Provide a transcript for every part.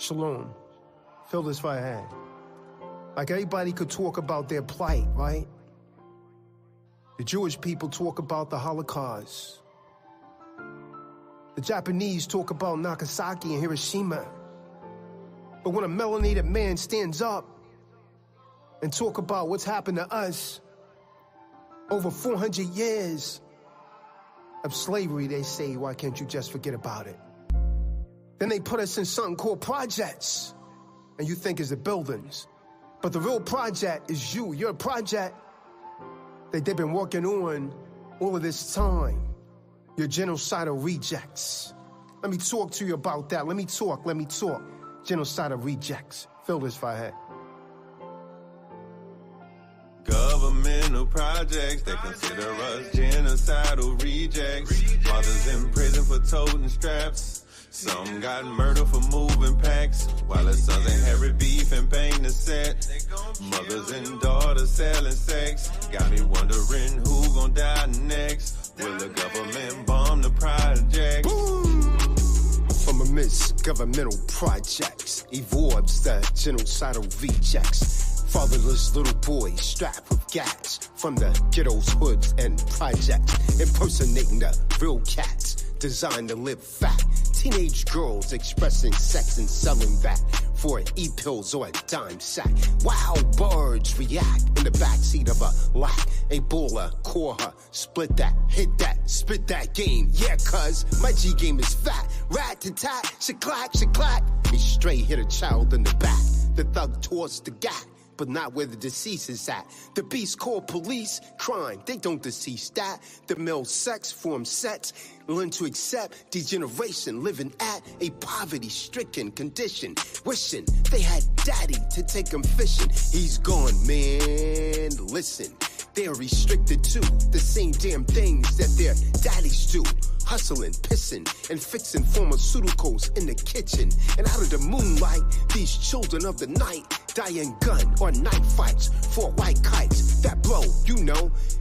Shalom. Feel this fire hand. Like everybody could talk about their plight, right? The Jewish people talk about the Holocaust. The Japanese talk about Nagasaki and Hiroshima. But when a melanated man stands up and talk about what's happened to us over 400 years of slavery, they say, why can't you just forget about it? Then they put us in something called projects, and you think it's the buildings. But the real project is you. You're a project that they've been working on all of this time. You're genocidal rejects. Let me talk to you about that. Let me talk. Genocidal rejects. Feel this fire head. Governmental projects, they consider us genocidal rejects. Fathers in prison for toting straps. Some got murdered for moving packs, while their sons inherit beef and pain to set. Mothers and daughters selling sex. Got me wondering who gon' die next. Will the government bomb the project? Boom! From amidst governmental projects, evolves the genocidal rejects. Fatherless little boys strapped with gas from the ghettos, hoods, and projects, impersonating the real cats designed to live fat. Teenage girls expressing sex and selling that for e-pills or a dime sack. Wild birds react in the backseat of a lack. Ebola, core her, split that, hit that, spit that game. Yeah, cuz my G game is fat. Rat-tat-tat, shaklack. A stray hit a child in the back. The thug tossed the gat, but not where the deceased is at. The beast called police, crime, they don't decease that. The male sex form sets, learn to accept degeneration, living at a poverty-stricken condition. Wishing they had daddy to take them fishing. He's gone, man, listen. They're restricted to the same damn things that their daddies do. Hustling, pissing, and fixing pharmaceuticals in the kitchen. And out of the moonlight, these children of the night die in gun or night fights for white kites that blow,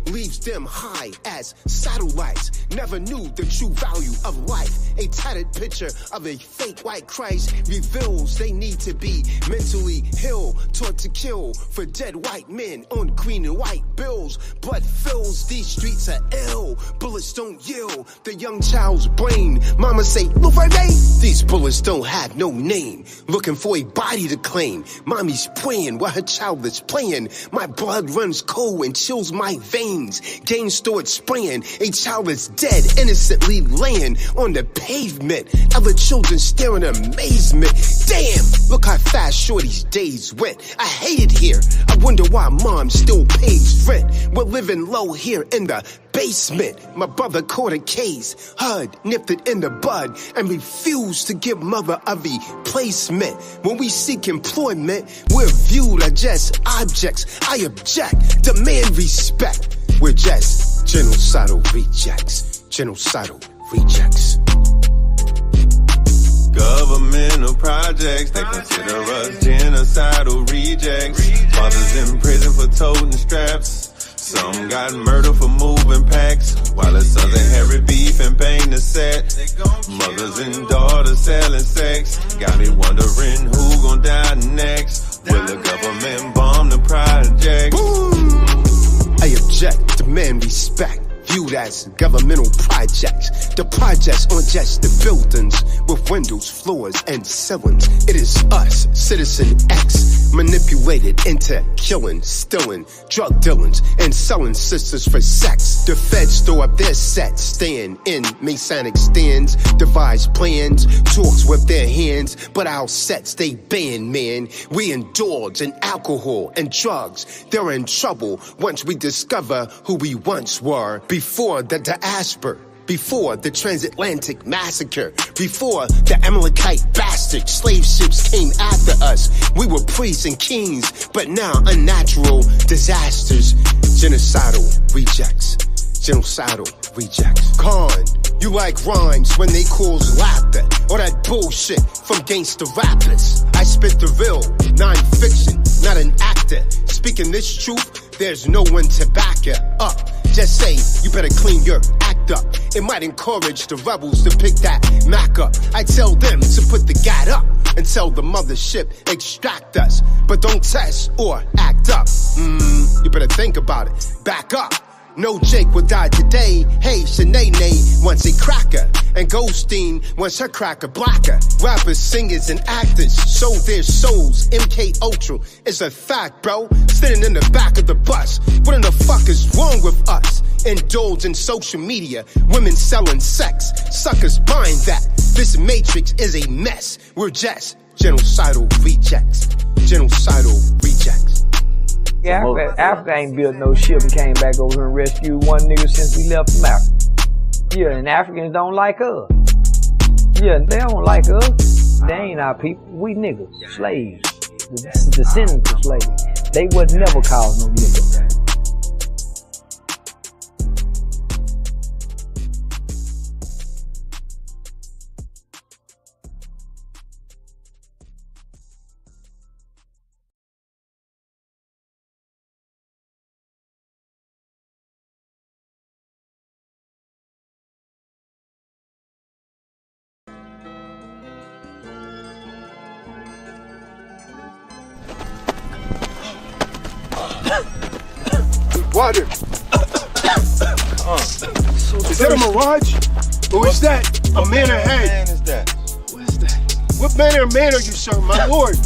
leaves them high as satellites. Never knew the true value of life. A tattered picture of a fake white Christ reveals they need to be mentally ill, taught to kill for dead white men on green and white bills. Blood fills, these streets are ill. Bullets don't yield the young child's brain. Mama say, Liberate! These bullets don't have no name. Looking for a body to claim. Mommy's praying while her child is playing. My blood runs cold and chills my veins. Gain stored spraying. A child is dead, innocently laying on the pavement. Other children stare in amazement. Damn, look how fast shorty's days went. I hate it here. I wonder why mom still pays rent. We're living low here in the basement. My brother caught a case. HUD nipped it in the bud and refused to give mother a replacement. When we seek employment, we're viewed as just objects. I object, demand respect. We're just genocidal rejects. Genocidal rejects. Governmental projects, they consider us genocidal rejects. Fathers in prison for toting straps. Some got murdered for moving packs, while their sons inherit beef and pain to set. Mothers and daughters selling sex. Got me wondering who gon' die next. Will the government bomb the project? Boom! I object, demand respect. Viewed as governmental projects. The projects aren't just the buildings with windows, floors, and ceilings. It is us, Citizen X, manipulated into killing, stealing, drug dealings, and selling sisters for sex. The feds throw up their sets, stand in Masonic stands, devise plans, talks with their hands, but our sets they ban, man. We indulge in alcohol and drugs. They're in trouble once we discover who we once were. Before the diaspora, before the transatlantic massacre, before the Amalekite bastard slave ships came after us, we were priests and kings, but now unnatural disasters. Genocidal rejects. Genocidal rejects. Con, you like rhymes when they cause laughter, or that bullshit from gangster rappers. I spit the real, non-fiction, not an actor. Speaking this truth, there's no one to back it up. Just say, you better clean your act up. It might encourage the rebels to pick that Mac up. I tell them to put the gat up. until the mothership extract us. But don't test or act up. You better think about it. Back up. No Jake will die today. Hey, Shanae wants a cracker. And Goldstein wants her cracker blacker. Rappers, singers, and actors sold their souls. MK Ultra is a fact, bro. Sitting in the back of the bus. What in the fuck is wrong with us? Indulge in social media. Women selling sex. Suckers buying that. This matrix is a mess. We're just genocidal rejects. Genocidal rejects. Yeah, Africa ain't built no ship and came back over here and rescued one nigga since we left from Africa. Yeah, and Africans don't like us. Yeah, they don't like us. They ain't our people. We niggas, slaves, the descendants of slaves. They would never cause no niggas. Water. Is that a mirage? Or is that a man ahead? What man is that? Who is that? What manner of man are you, sir, my lord?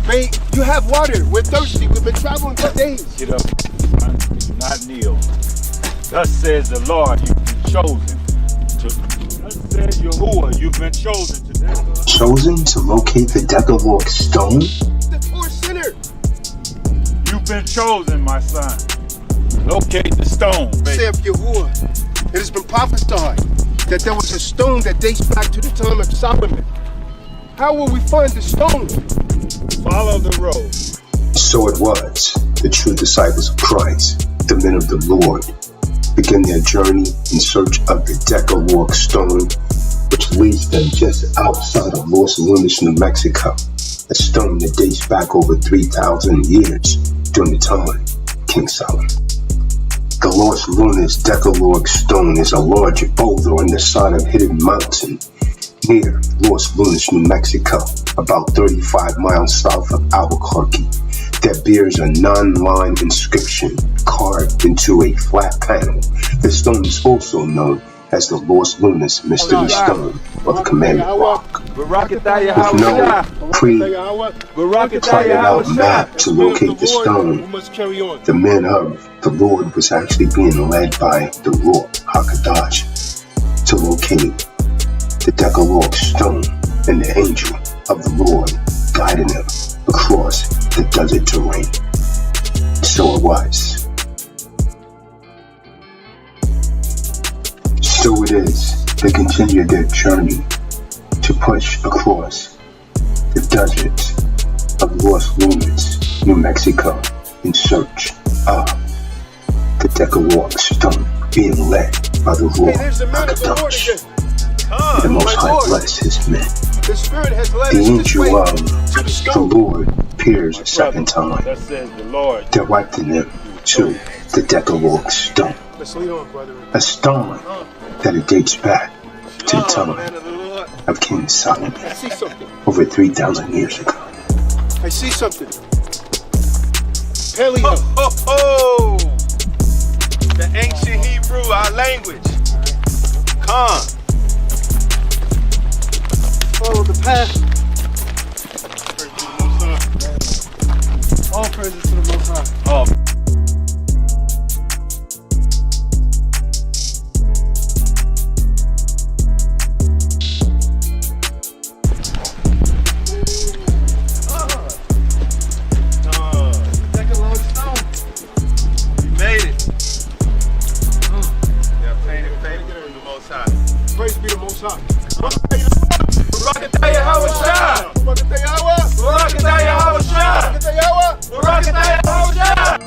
May you have water. We're thirsty. We've been traveling for days. Get up, man. Do not kneel. Thus says the Lord, you've been chosen. Thus says Yahuwah, you've been chosen today. Chosen to locate the Decalogue stone? The poor sinner. You've been chosen, my son. Locate the stone, baby. Saith Yahuwah, it has been prophesied that there was a stone that dates back to the time of Solomon. How will we find the stone? Follow the road. So it was. The true disciples of Christ, the men of the Lord, begin their journey in search of the Decalogue stone, which leads them just outside of Los Lunas, New Mexico. A stone that dates back over 3,000 years during the time of King Solomon. The Los Lunas Decalogue stone is a large boulder on the side of Hidden Mountain near Los Lunas, New Mexico, about 35 miles south of Albuquerque, that bears a non-line inscription carved into a flat panel. The stone is also known as the Los Lunas Mystery Stone or the Commandment Rock. With no pre-plotted out map to locate the stone, the men of the Lord was actually being led by the Ruach HaKadosh to locate the Decalogue stone, and the angel of the Lord guiding them across the desert terrain. So it was. So it is, they continued their journey to push across the deserts of Los Lunas, New Mexico, in search of the Decalogue stone, being led by the Ruach HaKadosh. The Most High bless his men. The angel of the Lord appears a second time, directing them to the Decalogue stone. A stone that it dates back to the time of King Solomon, over 3,000 years ago. I see something. Paleo. Oh! The ancient Hebrew, our language. Come. Follow the path. All praises to the Most High. Oh. Decalogue stone. You made it. Yeah, paid it to the Most High. Praise be the Most High. Barakataya Hawashah! Barakataya Hawashah! Barakataya Hawashah!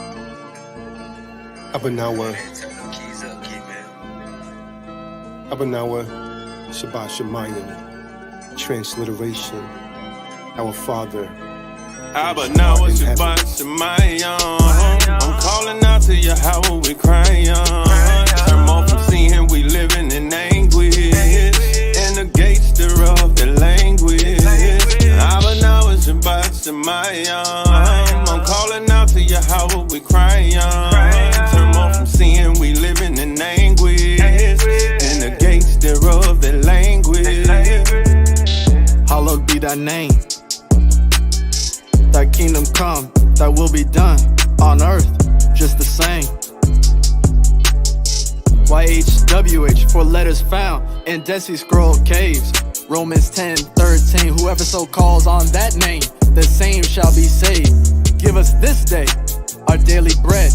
Abanawa, Shabbat Shemayim, transliteration, our Father. Abanawa, Shabbat Shemayim, I'm calling out to you, how we crying. Turn more from seeing we living in anguish. And the gates thereof the language. Yahweh we cry on. Turn more from sin, we living in anguish. And the gates thereof, that language. Hallowed be thy name. Thy kingdom come, thy will be done on earth, just the same. YHWH, 4 letters found in Dead Sea Scroll caves. Romans 10:13, whoever so calls on that name, the same shall be saved. Give us this day our daily bread,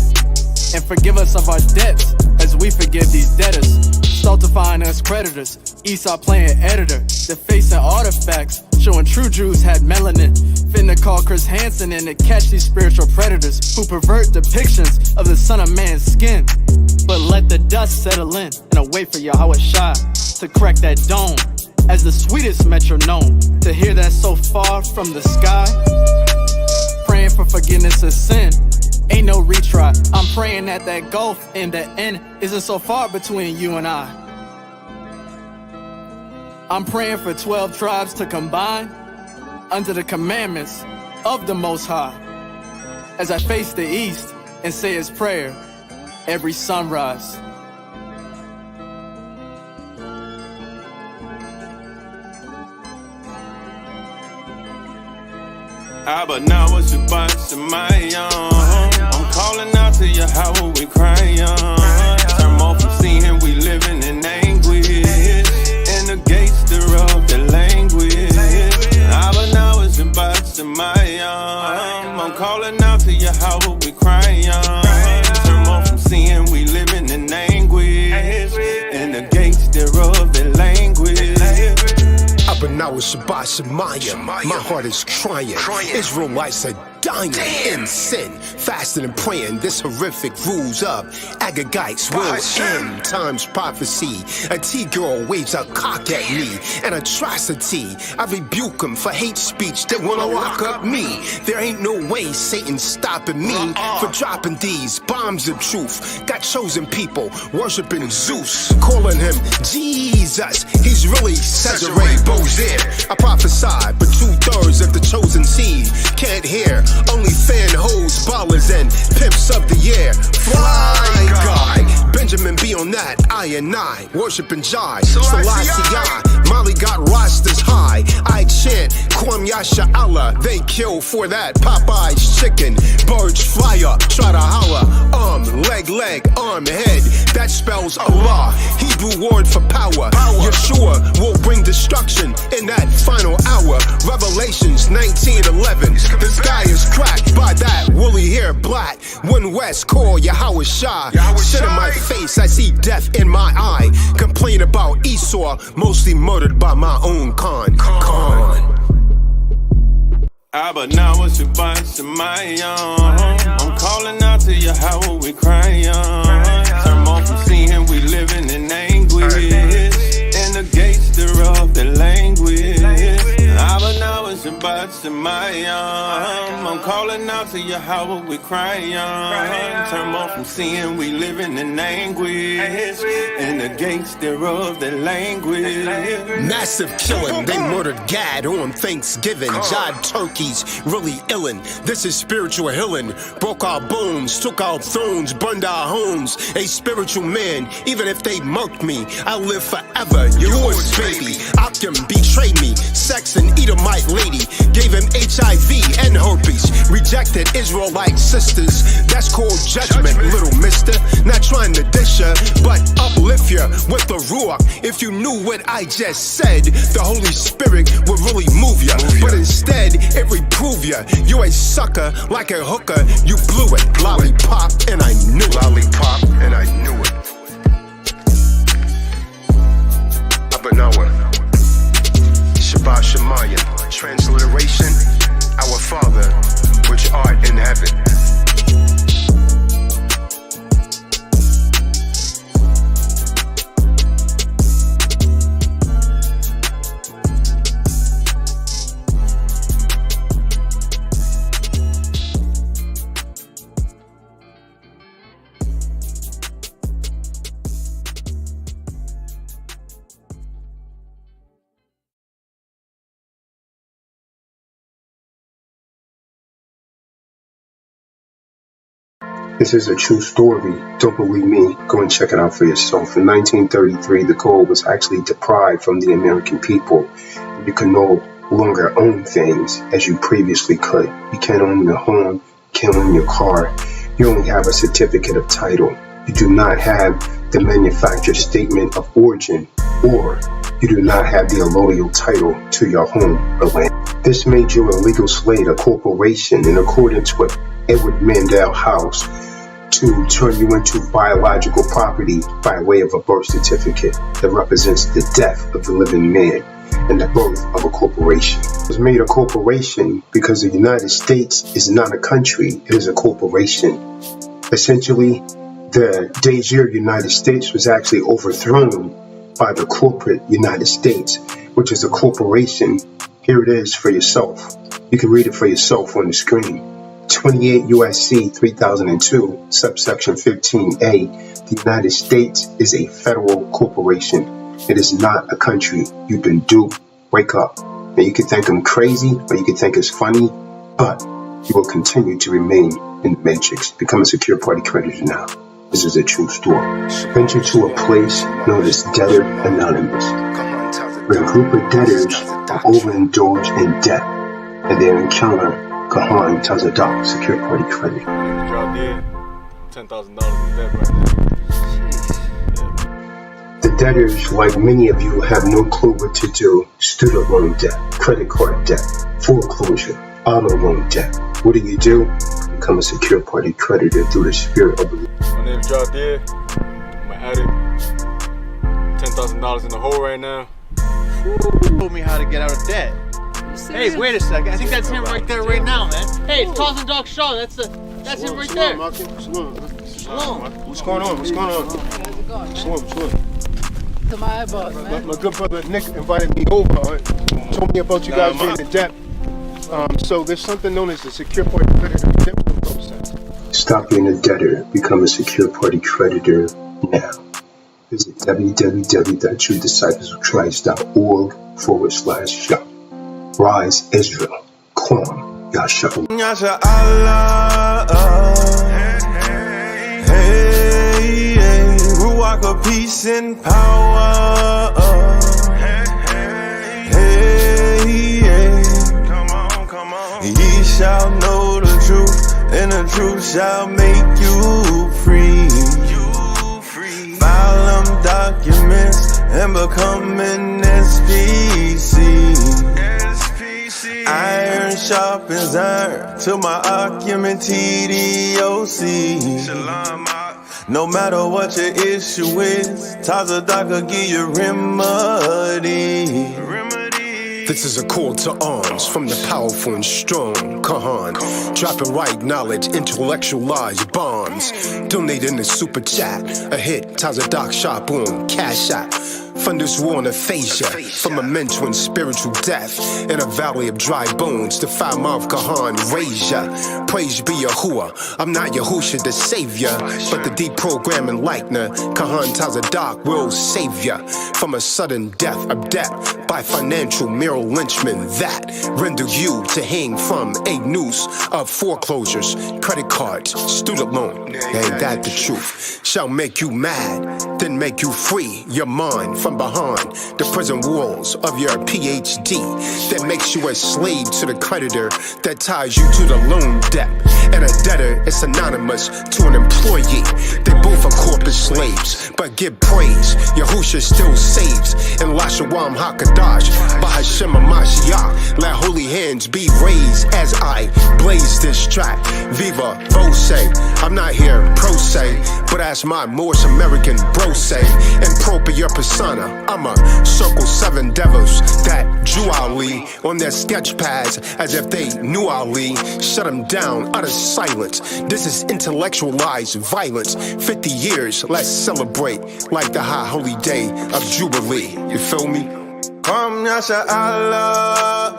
and forgive us of our debts as we forgive these debtors. Stultifying us creditors, Esau playing editor, defacing artifacts, showing true Jews had melanin. Finna call Chris Hansen in to catch these spiritual predators who pervert depictions of the Son of Man's skin. But let the dust settle in and wait for Yahweh Shai to crack that dome as the sweetest metronome, to hear that so far from the sky. Praying for forgiveness of sin, ain't no retry. I'm praying that that gulf in the end isn't so far between you and I. I'm praying for 12 tribes to combine under the commandments of the Most High, as I face the east and say his prayer every sunrise. Abba now was Shabbat Shemayim. I'm calling out to Yahweh we cry on. Turn more from sin, we living in anguish. And the gates thereof, the language. Abba now was Shabbat Shemayim. I'm calling out to Yahweh we cry on. Turn more from sin, we living in anguish. And the gates thereof, the language. But now it's Shabbat Shemayim. My heart is crying. Israelites are dying in sin, fasting and praying. This horrific rules up. Agagites will end. Time's prophecy. A T-girl waves a cock at me. An atrocity. I rebuke them for hate speech that wanna lock up me. There ain't no way Satan's stopping me for dropping these bombs of truth. Got chosen people worshiping Zeus, calling him Jesus. He's really Cesare Bozir. I prophesy, but 2/3 of the chosen seed can't hear. Only fan hoes, ballers, and pimps of the year. Fly guy, Benjamin be on that. I and I, worshiping Jai, Selassie. Molly got rosters high. I chant Kwam Yasha Allah. They kill for that Popeye's chicken. Birds fly up, try to holler. Arm, leg, arm, head. That spells Allah. Hebrew word for power. Yeshua will bring destruction in that final hour. Revelations 19:11. The sky is cracked by that woolly hair black. When West call Yahweh Shai. Shit in my face, I see death in my eye. Complain about Esau, mostly murdered by my own Khan. Abba now was Shabbat Shemayim. I'm calling out to Yahweh we cry on. Turn more from sin, we living in anguish. And the gates thereof, the language. Abba now was Shabbat Shemayim. I'm calling out to Yahweh we cry on. Turn more from sin, we living in anguish. And the gates thereof, the language. Massive killing, they murdered Gad on Thanksgiving. Jod turkeys, really illin'. This is spiritual healing. Broke our bones, took our thrones, burned our homes. A spiritual man, even if they murked me, I'll live forever. Yours, baby. Akim betrayed me. Sex and Edomite lady gave him HIV and herpes. Rejected Israelite sisters. That's called judgment, little mister. Not trying to dish ya, but uplift ya with the ruach. If you knew what I just said, the Holy Spirit would really move ya. But instead, it reprove ya. You a sucker like a hooker. You blew it. Lollipop, and I knew it. Lollipop, and I knew it. Abanawa. Shabbat Shemayim. Transliteration, our Father, which art in heaven. This is a true story. Don't believe me? Go and check it out for yourself. In 1933, the gold was actually deprived from the American people. You can no longer own things as you previously could. You can't own your home, you can't own your car. You only have a certificate of title. You do not have the manufacturer's statement of origin, or you do not have the allodial title to your home or land. This made you a legal slave, a corporation, in accordance with Edward Mandell House, to turn you into biological property by way of a birth certificate that represents the death of the living man and the birth of a corporation. It was made a corporation because the United States is not a country, it is a corporation. Essentially, the de jure United States was actually overthrown by the corporate United States, which is a corporation. Here it is for yourself. You can read it for yourself on the screen. 28 U.S.C. 3002, subsection 15A, the United States is a federal corporation. It is not a country. You've been duped. Wake up. Now you can think I'm crazy, or you can think it's funny, but you will continue to remain in the matrix. Become a secure party creditor now. This is a true story. Venture to a place known as Debtor Anonymous, where a group of debtors are overindulged in debt, and their encounter Kahan tells a doc, secure party credit. Y'all did $10,000 in debt right now. The debtors, like many of you, have no clue what to do. Student loan debt, credit card debt, foreclosure, auto loan debt. What do? Become a secure party creditor through the spirit of the Lord. My name's Y'all did. I'm an addict. $10,000 in the hole right now. Told me how to get out of debt. Hey, wait a second. I think that's him right there right now, man. Hey, it's Cause and Dog Shaw. That's him right there. Shalom. What's going on? How's it going, Shalom. To my eyeballs, man. My good brother Nick invited me over. Told me about you guys being in debt. So there's something known as the secure party creditor redemption process. Stop being a debtor. Become a secure party creditor now. Visit www.truedisciplesofchrist.org/shop. Rise Israel. Kwam Yasha. Yasha Allah. Hey, Ruach of peace and power. Hey, come on. Ye shall know the truth, and the truth shall make you free. File them documents and become an SPC. Iron sharpens iron till my argument TDOC. No matter what your issue is, Tazadak will give you remedy. This is a call to arms from the powerful and strong. Kahan, dropping right knowledge, intellectualized bombs. Donate in the super chat. A hit, Tazadak shop on Cash App. Fund this war on aphasia, from a mental and spiritual death. In a valley of dry bones, the five-mouth Kahan raise ya. Praise be Yahuwah. I'm not Yahusha the savior, but the deprogramming Lightner. Kahan Tazadak will save ya from a sudden death of debt by financial Merrill Lynchman that render you to hang from a noose of foreclosures, credit cards, student loan. Ain't that the truth? Shall make you mad, then make you free your mind from behind the prison walls of your PhD that makes you a slave to the creditor that ties you to the loan debt. And a debtor is synonymous to an employee. They both are corporate slaves, but give praise. Yahusha still saves. And Lashawam HaKadosh, Bahashem HaMashiach, let holy hands be raised as I blaze this track. Viva Voce. I'm not here pro se, but as my Moorish American bro say, and propria persona, I'm a circle 7 devils that drew Ali on their sketch pads as if they knew Ali. Shut them down out of silence. This is intellectualized violence. 50 years, let's celebrate like the high holy day of Jubilee. You feel me? Kwam Yasha Allah.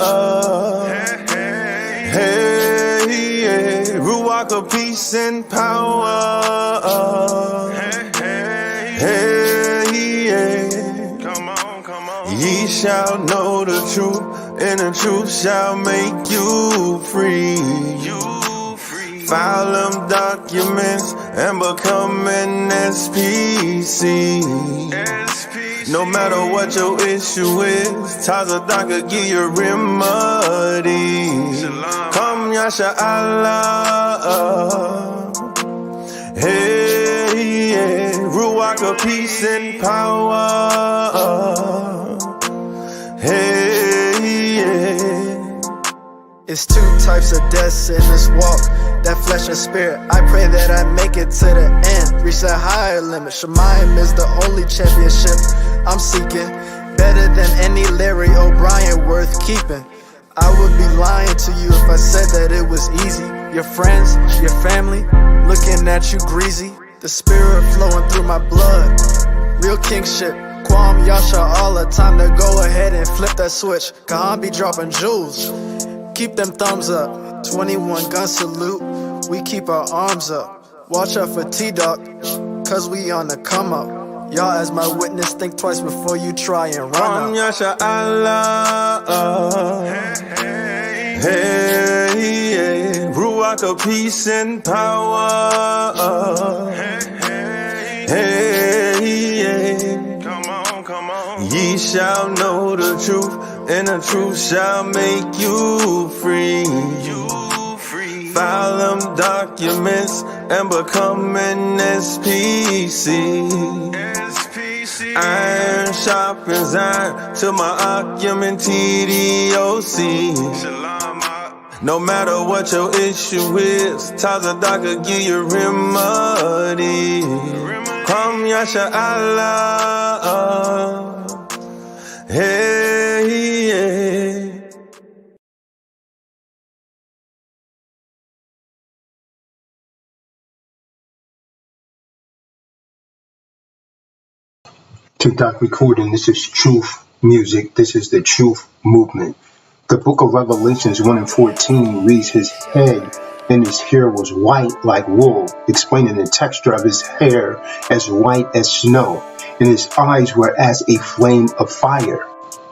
Hey, Ruach of peace and power. Hey, come on. Ye shall know the truth, and the truth shall make you free. File them documents and become an SPC. No matter what your issue is, Tazadak could give you remedy. Come Yasha Allah. Hey, yeah. Ruach of peace and power. Hey, yeah. It's two types of deaths in this walk, that flesh and spirit. I pray that I make it to the end, reach that higher limit. Shemayim is the only championship I'm seeking, better than any Larry O'Brien worth keeping. I would be lying to you if I said that it was easy. Your friends, your family, looking at you greasy. The spirit flowing through my blood, real kingship. Kwam Yasha Allah, time to go ahead and flip that switch. Kahan be dropping jewels, keep them thumbs up. 21 gun salute, we keep our arms up. Watch out for T-Doc, cause we on the come up. Y'all as my witness, think twice before you try and run up. Yasha Allah. Hey, yeah. Ruach of peace and power. Hey, yeah. Come on. Ye shall know the truth, and the truth shall make you free. File them documents and become an SPC. Iron sharpens iron to my argument TDOC. No matter what your issue is, Tazadak could give you remedy. Come Yasha Allah. Hey, yeah. TikTok recording. This is Truth Music. This is the Truth Movement. The book of Revelations 1:14 reads, his head and his hair was white like wool, explaining the texture of his hair as white as snow, and his eyes were as a flame of fire.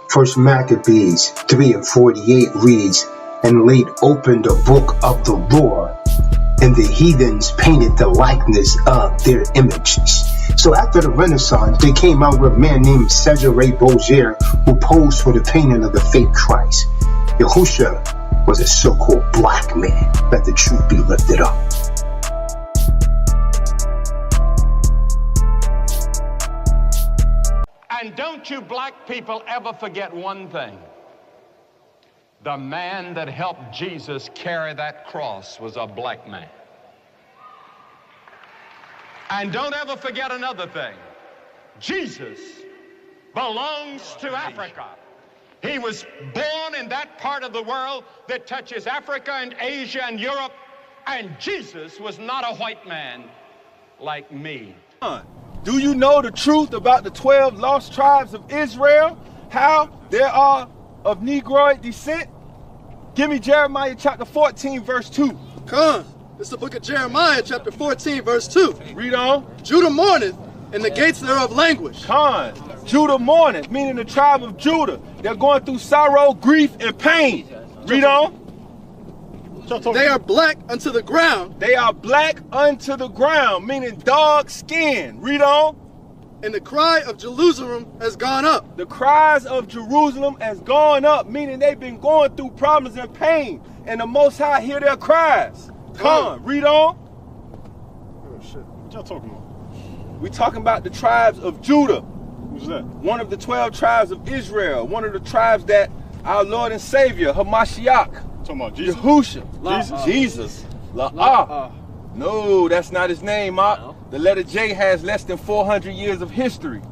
First Maccabees 3:48 reads, and laid open the book of the law, and the heathens painted the likeness of their images. So after the Renaissance, they came out with a man named Cesare Borgia, who posed for the painting of the fake Christ. Yahusha was a so-called black man. Let the truth be lifted up. And don't you black people ever forget one thing. The man that helped Jesus carry that cross was a black man. And don't ever forget another thing. Jesus belongs to Africa. He was born in that part of the world that touches Africa and Asia and Europe, and Jesus was not a white man like me. Do you know the truth about the 12 lost tribes of Israel? How they are of Negroid descent? Give me Jeremiah chapter 14, verse 2. Come. It's the book of Jeremiah, chapter 14, verse 2. Read on. Judah mourneth, and the gates thereof languish. Khan. Judah mourneth, meaning the tribe of Judah. They're going through sorrow, grief, and pain. Read on. They are black unto the ground. They are black unto the ground, meaning dog skin. Read on. And the cry of Jerusalem has gone up. The cries of Jerusalem has gone up, meaning they've been going through problems and pain, and the Most High hear their cries. Come, read on. Oh shit, what y'all talking about? We talking about the tribes of Judah. Who's that? One of the 12 tribes of Israel. One of the tribes that our Lord and Savior, Hamashiach. Talking about Jesus? Yahusha. Jesus. No, that's not his name, Mark. No. The letter J has less than 400 years of history.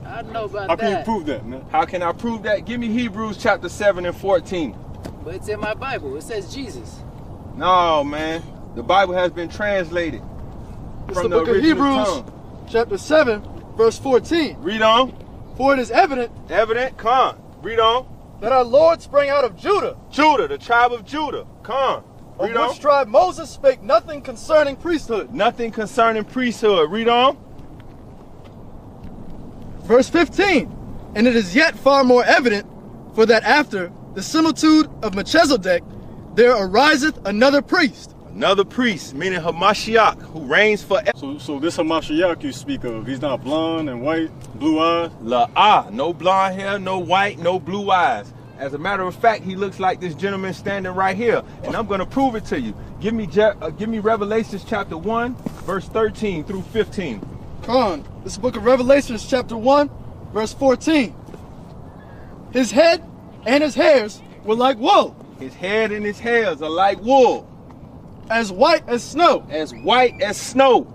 I know about that. How can you prove that, man? How can I prove that? Give me Hebrews chapter 7 and 14. But it's in my Bible. It says Jesus. No, man. The Bible has been translated. It's the book of Hebrews, chapter 7, verse 14. Read on. For it is evident. Evident, come. Read on. That our Lord sprang out of Judah. Judah, the tribe of Judah. Come. Read on. Of which tribe Moses spake nothing concerning priesthood. Nothing concerning priesthood. Read on. Verse 15. And it is yet far more evident, for that after the similitude of Melchizedek, there ariseth another priest, Another priest, meaning Hamashiach, who reigns forever. So this Hamashiach you speak of, he's not blonde and white, blue eyes? No blonde hair, no white, no blue eyes. As a matter of fact, he looks like this gentleman standing right here, and I'm going to prove it to you. Give me Revelations chapter 1, verse 13 through 15. Con, this is the book of Revelations chapter 1, verse 14. His head and his hairs were like wool. His head and his hairs are like wool. As white as snow. As white as snow.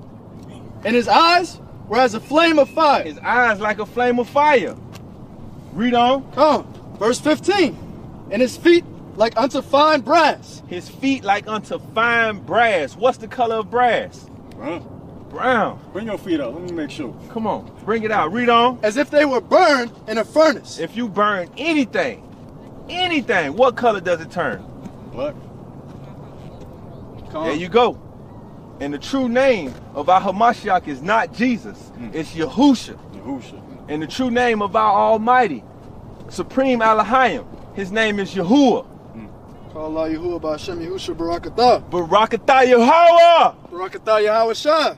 And his eyes were as a flame of fire. His eyes like a flame of fire. Read on. Come. Verse 15. And his feet like unto fine brass. His feet like unto fine brass. What's the color of brass? Brown. Bring your feet out. Let me make sure. Come on. Bring it out. Read on. As if they were burned in a furnace. If you burn anything, what color does it turn? Black. There you go. And the true name of our Hamashiach is not Jesus. It's Yahusha. And the true name of our Almighty, Supreme Elohim, his name is Yahuwah. Call Allah Yahuwah Ba'Shem Yahusha Barakatah. Barakatah Yahweh. Barakatah Yahweh Shah.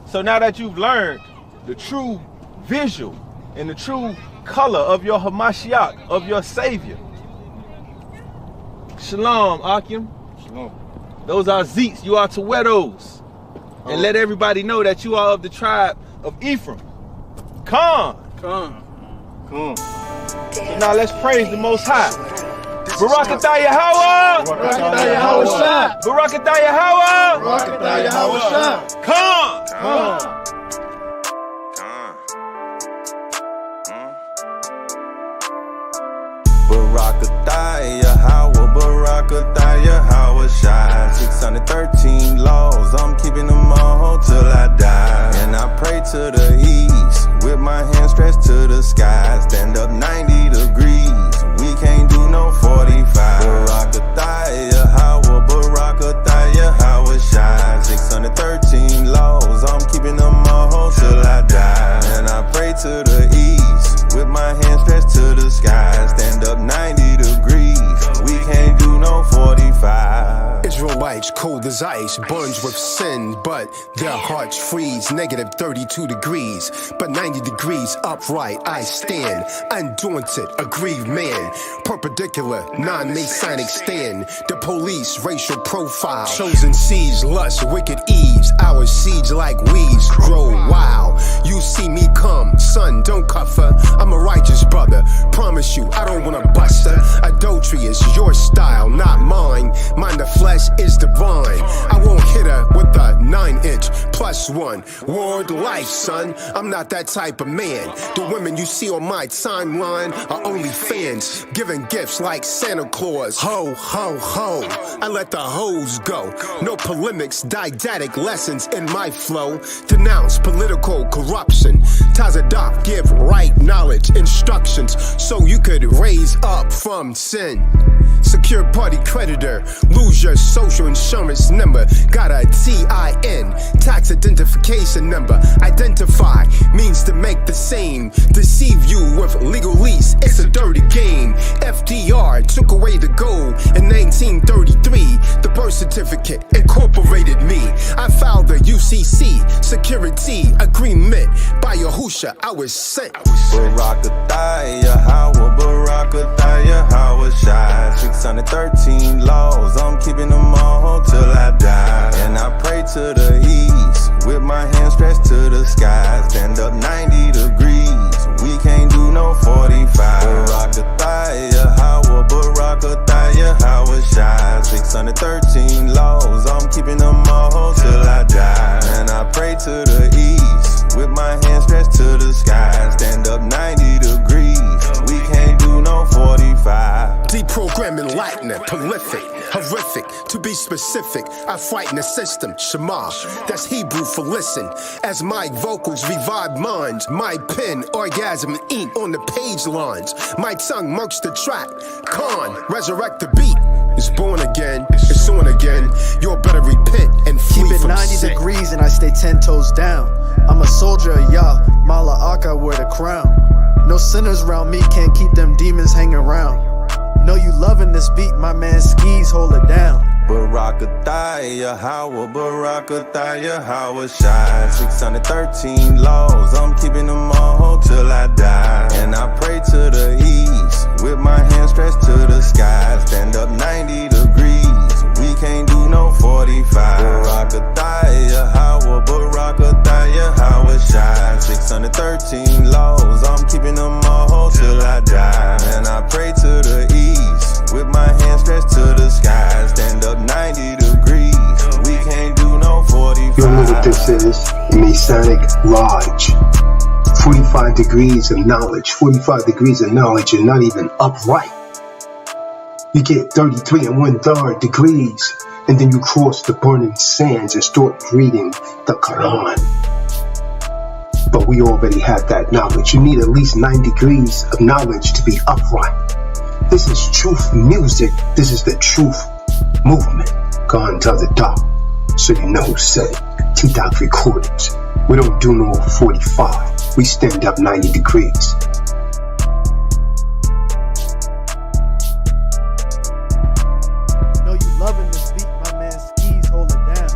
So now that you've learned the true visual and the true color of your Hamashiach, of your Savior. Shalom, Akim. Shalom. Those are zeets. You are to wear those. And let everybody know that you are of the tribe of Ephraim. Come. So now let's praise the Most High. Barakatah Yahweh. Barakatah Yahweh Shah. Barakatah Yahweh. Barakatah Yahweh Shah. Come. Barakatah Yahweh, Barakatah Yahweh Shai. 613 laws, I'm keeping them all till I die. And I pray to the east, with my hands stretched to the sky. Stand up 90 degrees, we can't do no 45. Barakatah Yahweh, Barakatah Yahweh Shai. 613 laws, I'm keeping them all till I die. And I pray to the east, with my hands stretched to the sky. Stand up 90 degrees, we can't do no 45. Israelites cold as ice, burns with sin, but their hearts freeze. Negative 32 degrees, but 90 degrees upright I stand. Undaunted, a grieved man, perpendicular, non-Masonic stand. The police, racial profile, chosen seeds, lust, wicked ease. Our seeds like weeds grow wild. You see me come, son, don't cuff her. I'm a righteous brother, promise you I don't wanna bust her. Adultery is your style, not mine. Mine the flesh is divine. I won't hit her with a 9-inch +1. Word life, son, I'm not that type of man. The women you see on my timeline are only fans, giving gifts like Santa Claus. Ho, ho, ho, I let the hoes go. No polemics, didactic lessons in my flow. Denounce political corruption. Tazadak, give right knowledge, instructions, so you could raise up from sin. Secure party creditor, lose your social insurance number. Got a TIN, tax identification number. Identify means to make the same. Deceive you with legalese, it's a dirty game. FDR took away the gold in 1933. The birth certificate incorporated me. I filed the UCC security agreement. By Yahusha, I was sent. Barakatah Yahweh, Barakatah Yahweh Shai. 613 laws, I'm keeping them all till I die. And I pray to the east, with my hands stretched to the sky. Stand up 90 degrees, we can't do no 45. Barakatah Yahweh, Barakatah Yahweh Shai. 613 laws, I'm keeping them all till I die. And I pray to the east, with my hands stretched to the sky. Stand up 90 degrees, we can't do no 45. Deprogramming lightning, prolific, horrific, to be specific. I frighten the system, Shema, that's Hebrew for listen. As my vocals revive minds, my pen, orgasm, ink on the page lines. My tongue marks the track, Khan, resurrect the beat. It's born again, it's on again. You better repent and flee Keep it from 90 sin. degrees and I stay 10 toes down. I'm a soldier of Yah, Mala'aka wear the crown. No sinners around me, can't keep them demons hanging around. Know you loving this beat, my man Skis hold it down. Barakathia, Howard, Barakathia, Howard shine. 613 laws, I'm keeping them all till I die. And I pray to the east, with my hands stretched to the sky. Stand up 90 degrees, we can't do no 45. Barakathia, Howard, Barakathia, Howard shine. 613 laws, I'm keeping them all till I die. And I pray to the east, with my hands stretched to the sky. Stand up 90 degrees, we can't do no 45. You don't know what this is? Masonic Lodge. 45 degrees of knowledge. 45 degrees of knowledge are not even upright. You get 33 1/3 degrees, and then you cross the burning sands and start reading the Quran. But we already have that knowledge. You need at least 9 degrees of knowledge to be upright. This is truth music. This is the truth movement. Go and tell the doc, so you know, say T-Doc Recordings. We don't do no 45. We stand up 90 degrees. Know you loving this beat, my man. Skis, hold it down.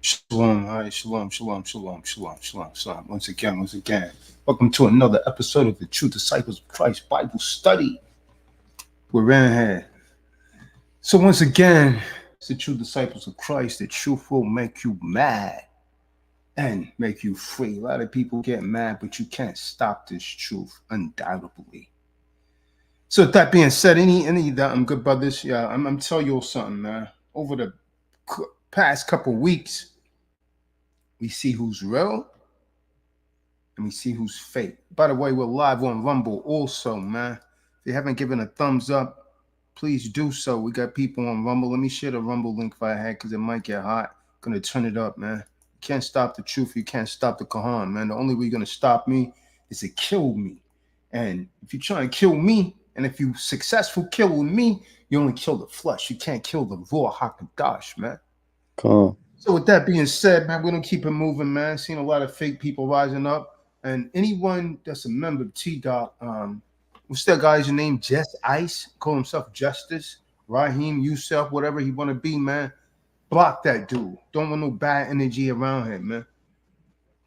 Shalom, hi, shalom, shalom, shalom, shalom, shalom, shalom. Once again. Welcome to another episode of the True Disciples of Christ Bible Study. We're in here. So once again, it's the True Disciples of Christ. The truth will make you mad and make you free. A lot of people get mad, but you can't stop this truth, undoubtedly. So with that being said, any of that, I'm good brothers. Yeah, I'm telling you something, man. Over the past couple weeks, we see who's real and we see who's fake. By the way, we're live on Rumbel also, man. If you haven't given a thumbs up, please do so. We got people on Rumbel. Let me share the Rumbel link if I had, because it might get hot. I'm going to turn it up, man. You can't stop the truth. You can't stop the Quran, man. The only way you're going to stop me is to kill me. And if you try and kill me, and if you're successful killing me, you only kill the flesh. You can't kill the raw Hakadash, man. Cool. So with that being said, man, we're going to keep it moving, man. Seen a lot of fake people rising up. And anyone that's a member of T-Dot, what's that guy's name? Just Ice? Call himself Justice. Raheem, Yusuf, whatever he want to be, man. Block that dude. Don't want no bad energy around him, man.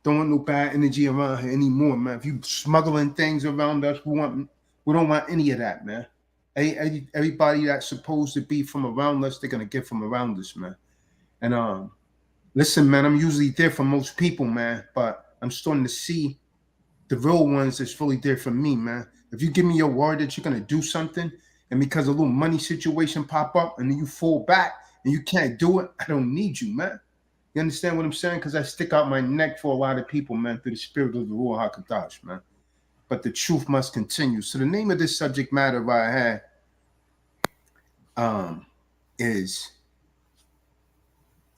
Don't want no bad energy around here anymore, man. If you smuggling things around us, we don't want any of that, man. Everybody that's supposed to be from around us, they're going to get from around us, man. And listen, man, I'm usually there for most people, man, but I'm starting to see the real ones that's really there for me, man. If you give me your word that you're going to do something, and because a little money situation pop up and then you fall back and you can't do it, I don't need you, man. You understand what I'm saying? Because I stick out my neck for a lot of people, man, through the spirit of the Ruach HaKadosh, man. But the truth must continue. So the name of this subject matter I had is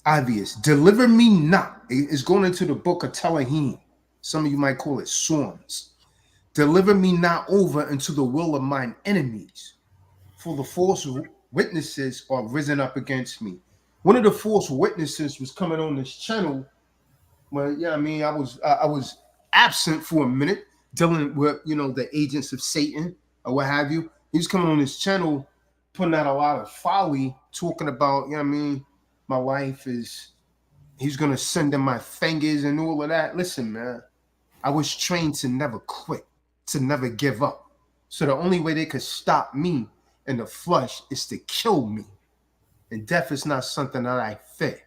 obvious. Deliver me not. It's going into the book of Telahim. Some of you might call it Psalms. Deliver me not over into the will of mine enemies, for the false witnesses are risen up against me. One of the false witnesses was coming on this channel. Well, yeah, I mean, I was absent for a minute, dealing with, the agents of Satan or what have you. He was coming on this channel, putting out a lot of folly, talking about, my life is, he's going to send in my fingers and all of that. Listen, man, I was trained to never quit. to never give up. So the only way they could stop me in the flesh is to kill me. And death is not something that I fear.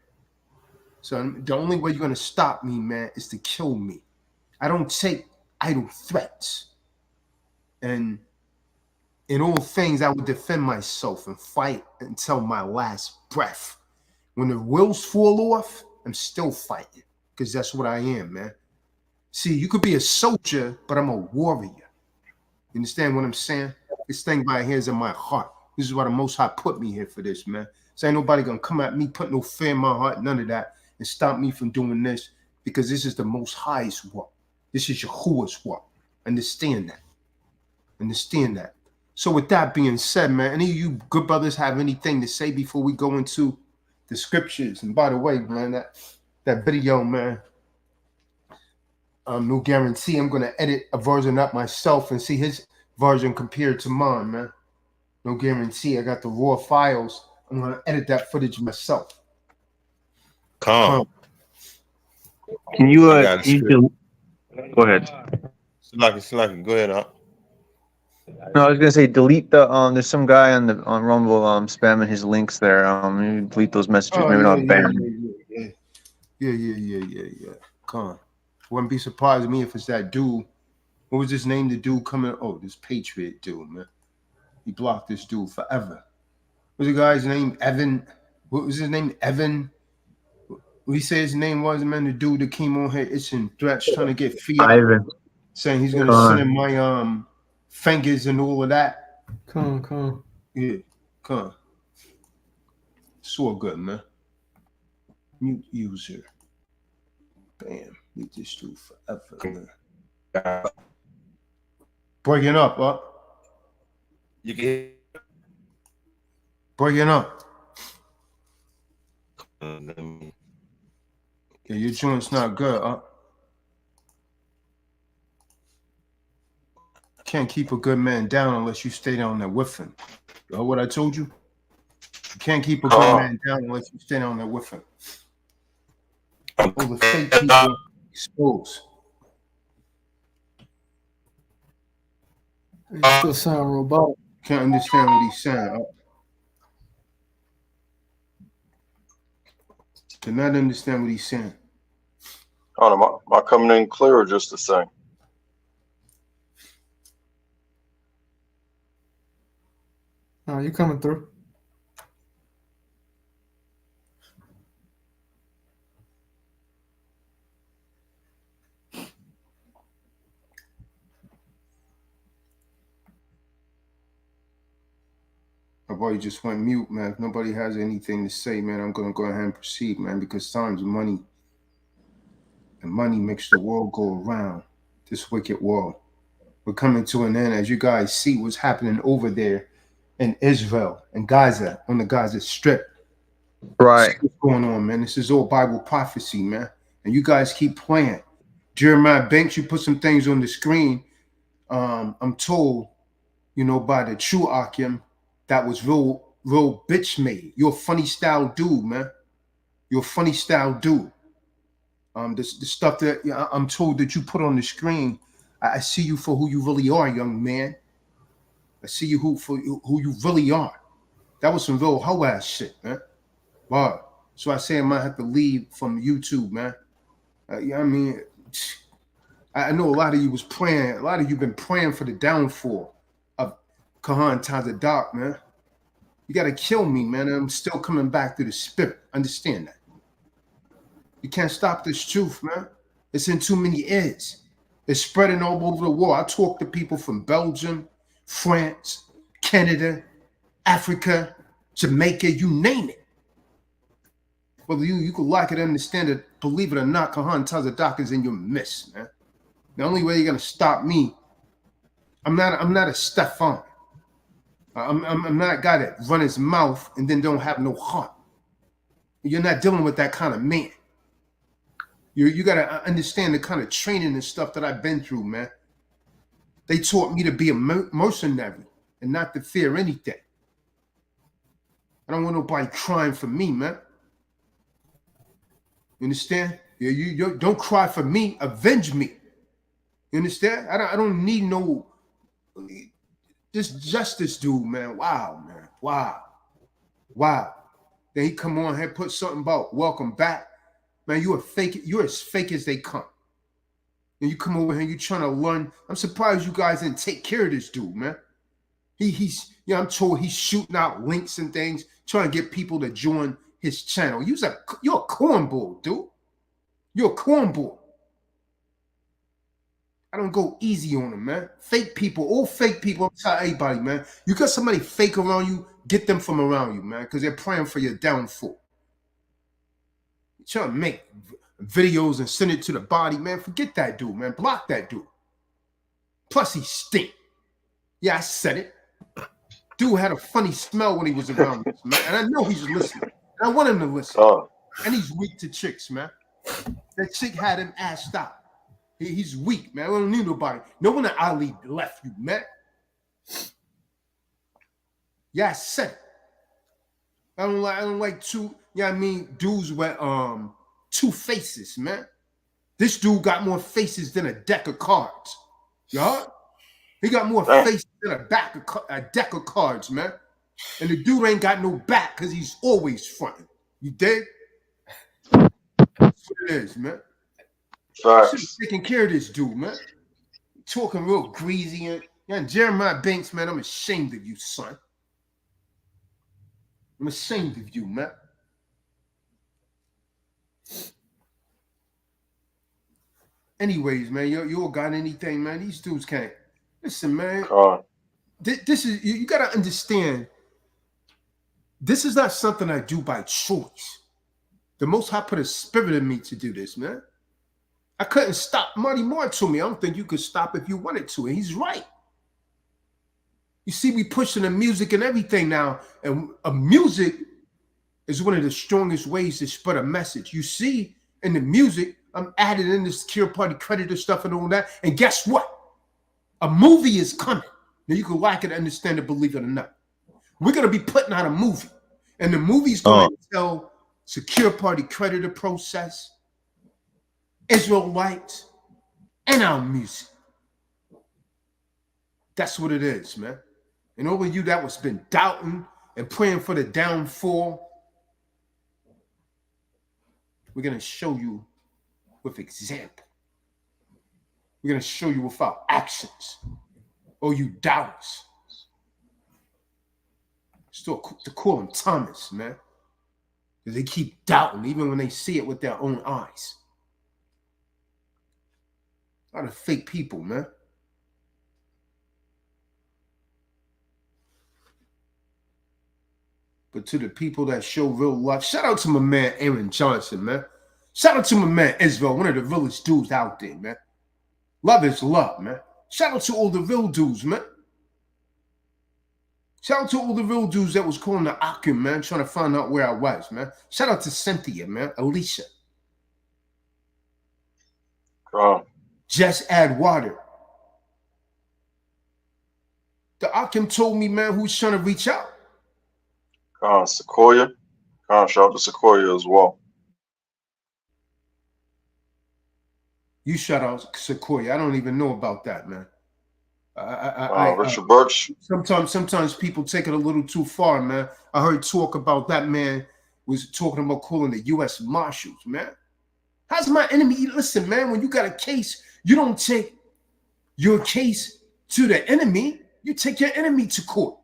So the only way you're going to stop me, man, is to kill me. I don't take idle threats. And in all things, I will defend myself and fight until my last breath. When the wheels fall off, I'm still fighting because that's what I am, man. See, you could be a soldier, but I'm a warrior. You understand what I'm saying? This thing right here is in my heart. This is why the Most High put me here for this, man. So ain't nobody going to come at me, put no fear in my heart, none of that, and stop me from doing this because this is the Most High's work. This is Yahuwah's work. Understand that. Understand that. So with that being said, man, any of you good brothers have anything to say before we go into the scriptures? And by the way, man, that video, man, no guarantee I'm going to edit a version up myself and see his version compared to mine, man. No guarantee. I got the raw files. I'm going to edit that footage myself. Calm. Can you, go ahead. Slaki, go ahead, huh? No, I was gonna say delete the there's some guy on Rumbel spamming his links there. You delete those messages, maybe not ban. Yeah. Come on. Wouldn't be surprised to me if it's that dude. What was his name? The dude coming, this Patriot dude, man. He blocked this dude forever. What's the guy's name? Evan. What was his name? Evan. What he said his name was, man, the dude that came on here itching threats, trying to get Fiat. Ivan. Saying he's gonna send him my fingers and all of that. Come. Yeah, come. It's all good, man. Mute user. Bam. Mute this dude forever, man. Breaking up, huh? You can breaking up. Yeah, your joint's not good, huh? Can't keep a good man down unless you stay down there with him. You know what I told you? You can't keep a good man down unless you stay down there with him. All the fake people exposed. It still sound robotic. Can't understand what he's saying. Huh? Cannot understand what he's saying. Oh, am I coming in clear or just the same? No, you coming through. My boy just went mute, man. If nobody has anything to say, man, I'm going to go ahead and proceed, man, because time's money. And money makes the world go around, this wicked world. We're coming to an end. As you guys see what's happening over there in Israel and Gaza, on the Gaza Strip. Right. What's going on, man? This is all Bible prophecy, man. And you guys keep playing. Jeremiah Banks, you put some things on the screen. I'm told, by the true Akim, that was real bitch made. You're a funny style dude, man. You're a funny style dude. The stuff that I'm told that you put on the screen, I see you for who you really are, young man. I see you for who you really are. That was some real hoe ass shit, man. Wow. So I say I might have to leave from YouTube, man. I know a lot of you was praying. A lot of you been praying for the downfall of Kahan Tazadak, man. You got to kill me, man. I'm still coming back to the spirit. Understand that. You can't stop this truth, man. It's in too many ears. It's spreading all over the world. I talk to people from Belgium, France, Canada, Africa, Jamaica, you name it. Whether you could like it, understand it, believe it or not, Kahan Tazadak is in your midst, man. The only way you're gonna stop me, I'm not a Stefan. I'm not a guy that run his mouth and then don't have no heart. You're not dealing with that kind of man. You gotta understand the kind of training and stuff that I've been through, man. They taught me to be a mercenary and not to fear anything. I don't want nobody crying for me, man. You understand? You don't cry for me, avenge me. You understand? I don't need no this justice dude, man. Wow, man. Wow. Then he come on here, put something about welcome back. Man, you're as fake as they come. And you come over here, you trying to learn. I'm surprised you guys didn't take care of this dude, man. I'm told he's shooting out links and things, trying to get people to join his channel. You're a cornball, dude. You're a cornball. I don't go easy on them, man. Fake people, all fake people. I'm telling everybody, man. You got somebody fake around you, get them from around you, man, because they're praying for your downfall. You're trying to make videos and send it to the body, man. Forget that dude, man. Block that dude. Plus, he stink. Yeah, I said it. Dude had a funny smell when he was around us, man. And I know he's listening. And I want him to listen. And he's weak to chicks, man. That chick had him assed out. He's weak, man. I don't need nobody. No one at Ali left you, man. Yeah, I said it. I don't like two, dudes with two faces, man. This dude got more faces than a deck of cards. Y'all? He got more faces than a deck of cards, man. And the dude ain't got no back because he's always fronting. You dig? That's what it is, man. Should have taken care of this dude, man. Talking real greasy and Jeremiah Banks, man. I'm ashamed of you, son. I'm ashamed of you, man. Anyways, man, you all got anything, man? These dudes can't. Listen, man. This is you gotta understand. This is not something I do by choice. The Most High put a spirit in me to do this, man. I couldn't stop. Marty Moore told me, I don't think you could stop if you wanted to. And he's right. You see, we pushing the music and everything now. And music is one of the strongest ways to spread a message. You see, in the music, I'm adding in the secure party creditor stuff and all that. And guess what? A movie is coming. Now, you can like it, understand it, believe it or not. We're going to be putting out a movie. And the movie's going to tell secure party creditor process, Israelites, and our music. That's what it is, man. And all of you that was been doubting and praying for the downfall, we're going to show you with example. We're going to show you with our actions. Oh, you doubters. Still to call them Thomas, man. Because they keep doubting even when they see it with their own eyes. A lot of fake people, man. But to the people that show real love, shout out to my man Aaron Johnson, man. Shout out to my man Israel, one of the realest dudes out there, man. Love is love, man. Shout out to all the real dudes, man. Shout out to all the real dudes that was calling the Akim, man, trying to find out where I was, man. Shout out to Cynthia, man, Alicia. Just add water. The Akim told me, man, who's trying to reach out. Sequoia. Shout out to Sequoia as well. You shout out Sequoia. I don't even know about that, man. Richard Birch. Sometimes people take it a little too far, man. I heard talk about that man was talking about calling the U.S. Marshals, man. How's my enemy? Listen, man, when you got a case, you don't take your case to the enemy. You take your enemy to court.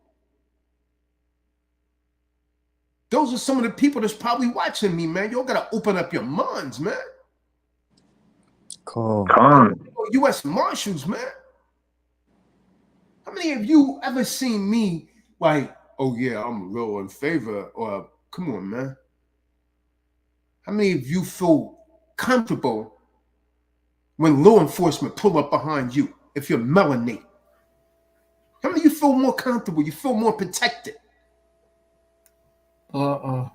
Those are some of the people that's probably watching me, man. Y'all got to open up your minds, man. Cool. U.S. Marshals, man. How many of you ever seen me like, oh, yeah, I'm real in favor? Or, come on, man. How many of you feel comfortable when law enforcement pull up behind you if you're melanated? How many of you feel more comfortable? You feel more protected? I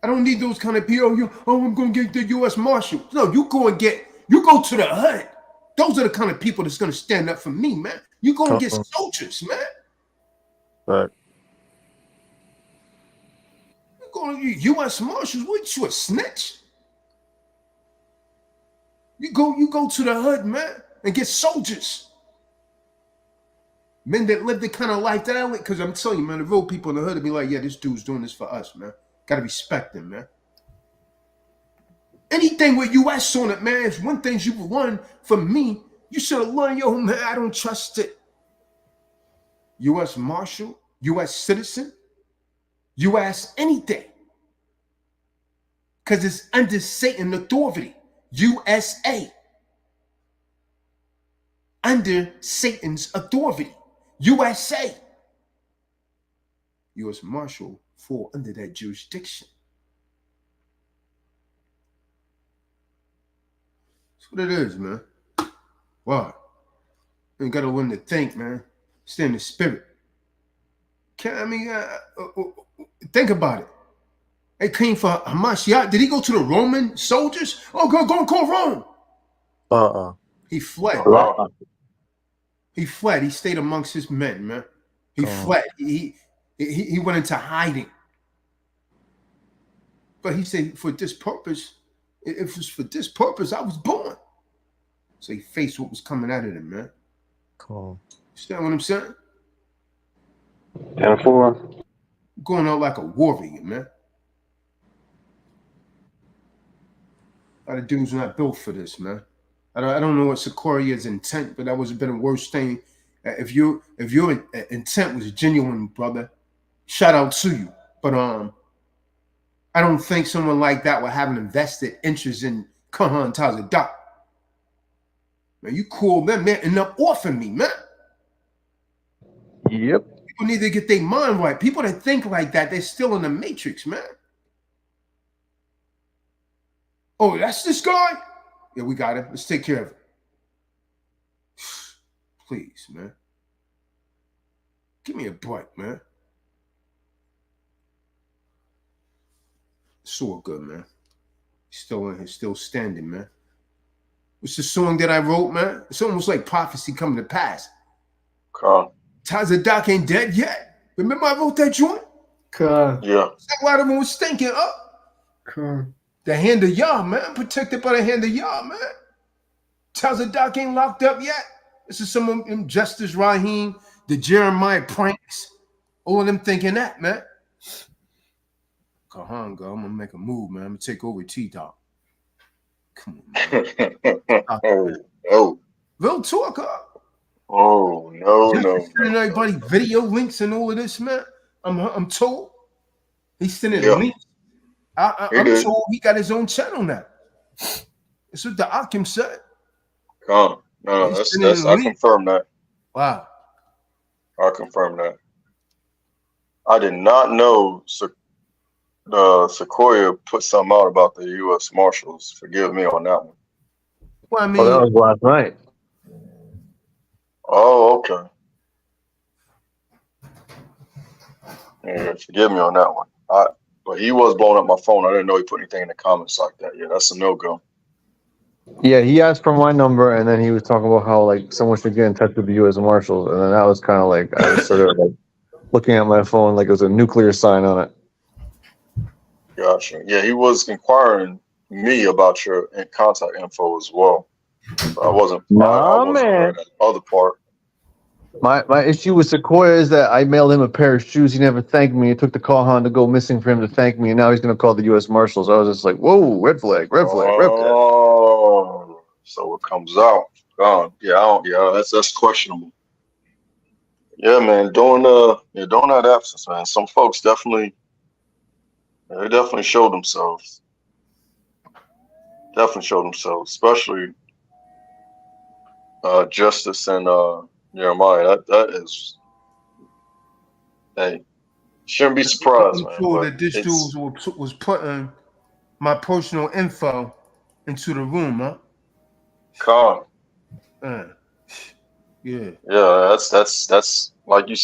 don't need those kind of people. I'm going to get the U.S. Marshals. No, you go to the hood. Those are the kind of people that's going to stand up for me, man. You go and get soldiers, man. Right. You go to U.S. Marshals. What, you a snitch? You go to the hood, man, and get soldiers. Men that live the kind of life that I live. Because I'm telling you, man, the real people in the hood will be like, yeah, this dude's doing this for us, man. Gotta respect him, man. Anything with U.S. on it, man, if one thing you learn from me, you should have learned, yo, man, I don't trust it. U.S. Marshal, U.S. citizen, U.S. anything. Because it's under Satan authority. USA. Under Satan's authority. USA. U.S. Marshal fall under that jurisdiction. That's what it is, man. Wow. You gotta learn to think, man. Stay in the spirit. Think about it. They came for Hamashiach. Did he go to the Roman soldiers? Oh, go call Rome. He fled. He fled. He stayed amongst his men, man. He fled. He went into hiding. But he said, for this purpose, if it was for this purpose, I was born. So he faced what was coming out of him, man. Cool. Understand what I'm saying? 10-4. Going out like a warrior, man. A lot of dudes are not built for this, man. I don't know what Secoria's intent, but that would have been a worse thing. If your intent was genuine, brother, shout out to you. But I don't think someone like that would have an invested interest in Kahan Tazadak. Man, you call them, man, and up offing me, man. Yep. People need to get their mind right. People that think like that, they're still in the matrix, man. Oh, that's this guy? Yeah, we got him. Let's take care of him. Please, man. Give me a break, man. It's all good, man. Still in here, still standing, man. What's the song that I wrote, man? It's almost like prophecy coming to pass. Tazadak ain't dead yet. Remember I wrote that joint? Yeah. A lot of them was stinking up. The hand of Yah, man. Protected by the hand of Yah, man. Tazadak ain't locked up yet. This is some of them Justice Raheem, the Jeremiah pranks. All of them thinking that, man. Kahan, go. I'm going to make a move, man. I'm going to take over T-Dog. Come on, man. Real talk, huh? Oh, no. Sending everybody video links and all of this, man. I'm told. He's sending links. I'm told he got his own channel now. That's what the Akim said. No, I confirm that. Wow. I confirm that. I did not know Sequoia put something out about the U.S. Marshals. Forgive me on that one. Well, I mean, that was last night. Oh, okay. Yeah, forgive me on that one. But he was blowing up my phone. I didn't know he put anything in the comments like that. Yeah, that's a no-go. Yeah, he asked for my number, and then he was talking about how like someone should get in touch with the U.S. Marshals, and then that was kind of like I was sort of like looking at my phone like it was a nuclear sign on it. Gotcha. Yeah, he was inquiring me about your contact info as well. So I wasn't. I wasn't aware of that other part. My issue with Sequoia is that I mailed him a pair of shoes. He never thanked me. It took the Kahan to go missing for him to thank me, and now he's going to call the U.S. Marshals. I was just like, whoa, red flag, red flag, red flag. Oh, so it comes out. That's questionable. Yeah, man, during that absence, man, some folks definitely showed themselves. Especially Justice and Jeremiah. That is, hey, shouldn't be surprised, man. Sure that this dude was putting my personal info into the room, huh? Yeah. Yeah, that's like you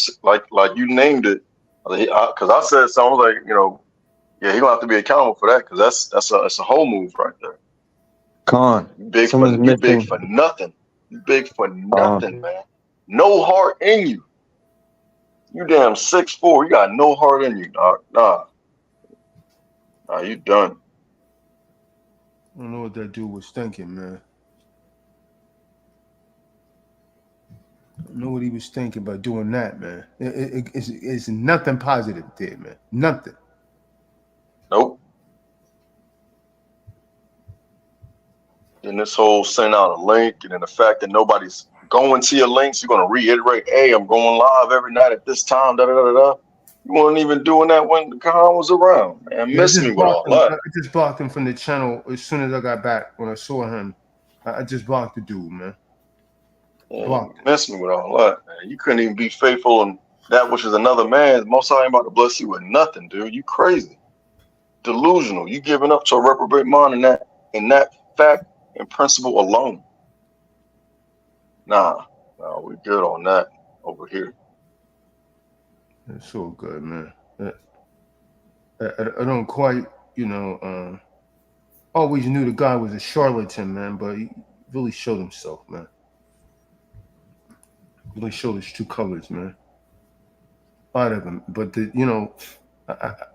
named it. Because I said something like, yeah, he gonna have to be accountable for that because that's a whole move right there. You big for nothing. You big for nothing, man. No heart in you. You damn 6'4". You got no heart in you, dog. Nah, you done. I don't know what that dude was thinking, man. know what he was thinking about doing that, man. It's nothing positive there, man. Nothing. Nope. And this whole send out a link, and then the fact that nobody's going to your links, you're gonna reiterate, hey, I'm going live every night at this time, da da da da. You weren't even doing that when the Khan was around, man. Yeah, Miss me with all that. I just blocked him from the channel as soon as I got back. When I saw him, I just blocked the dude, man. Miss me with all that, man. You couldn't even be faithful in that which is another man's. Most I ain't about to bless you with nothing, dude. You crazy, delusional. You giving up to a reprobate mind in that fact and principle alone. Nah, we good on that over here. It's so good, man. I don't quite, always knew the guy was a charlatan, man, but he really showed himself, man. Really showed his true colors, man. A lot of them. But,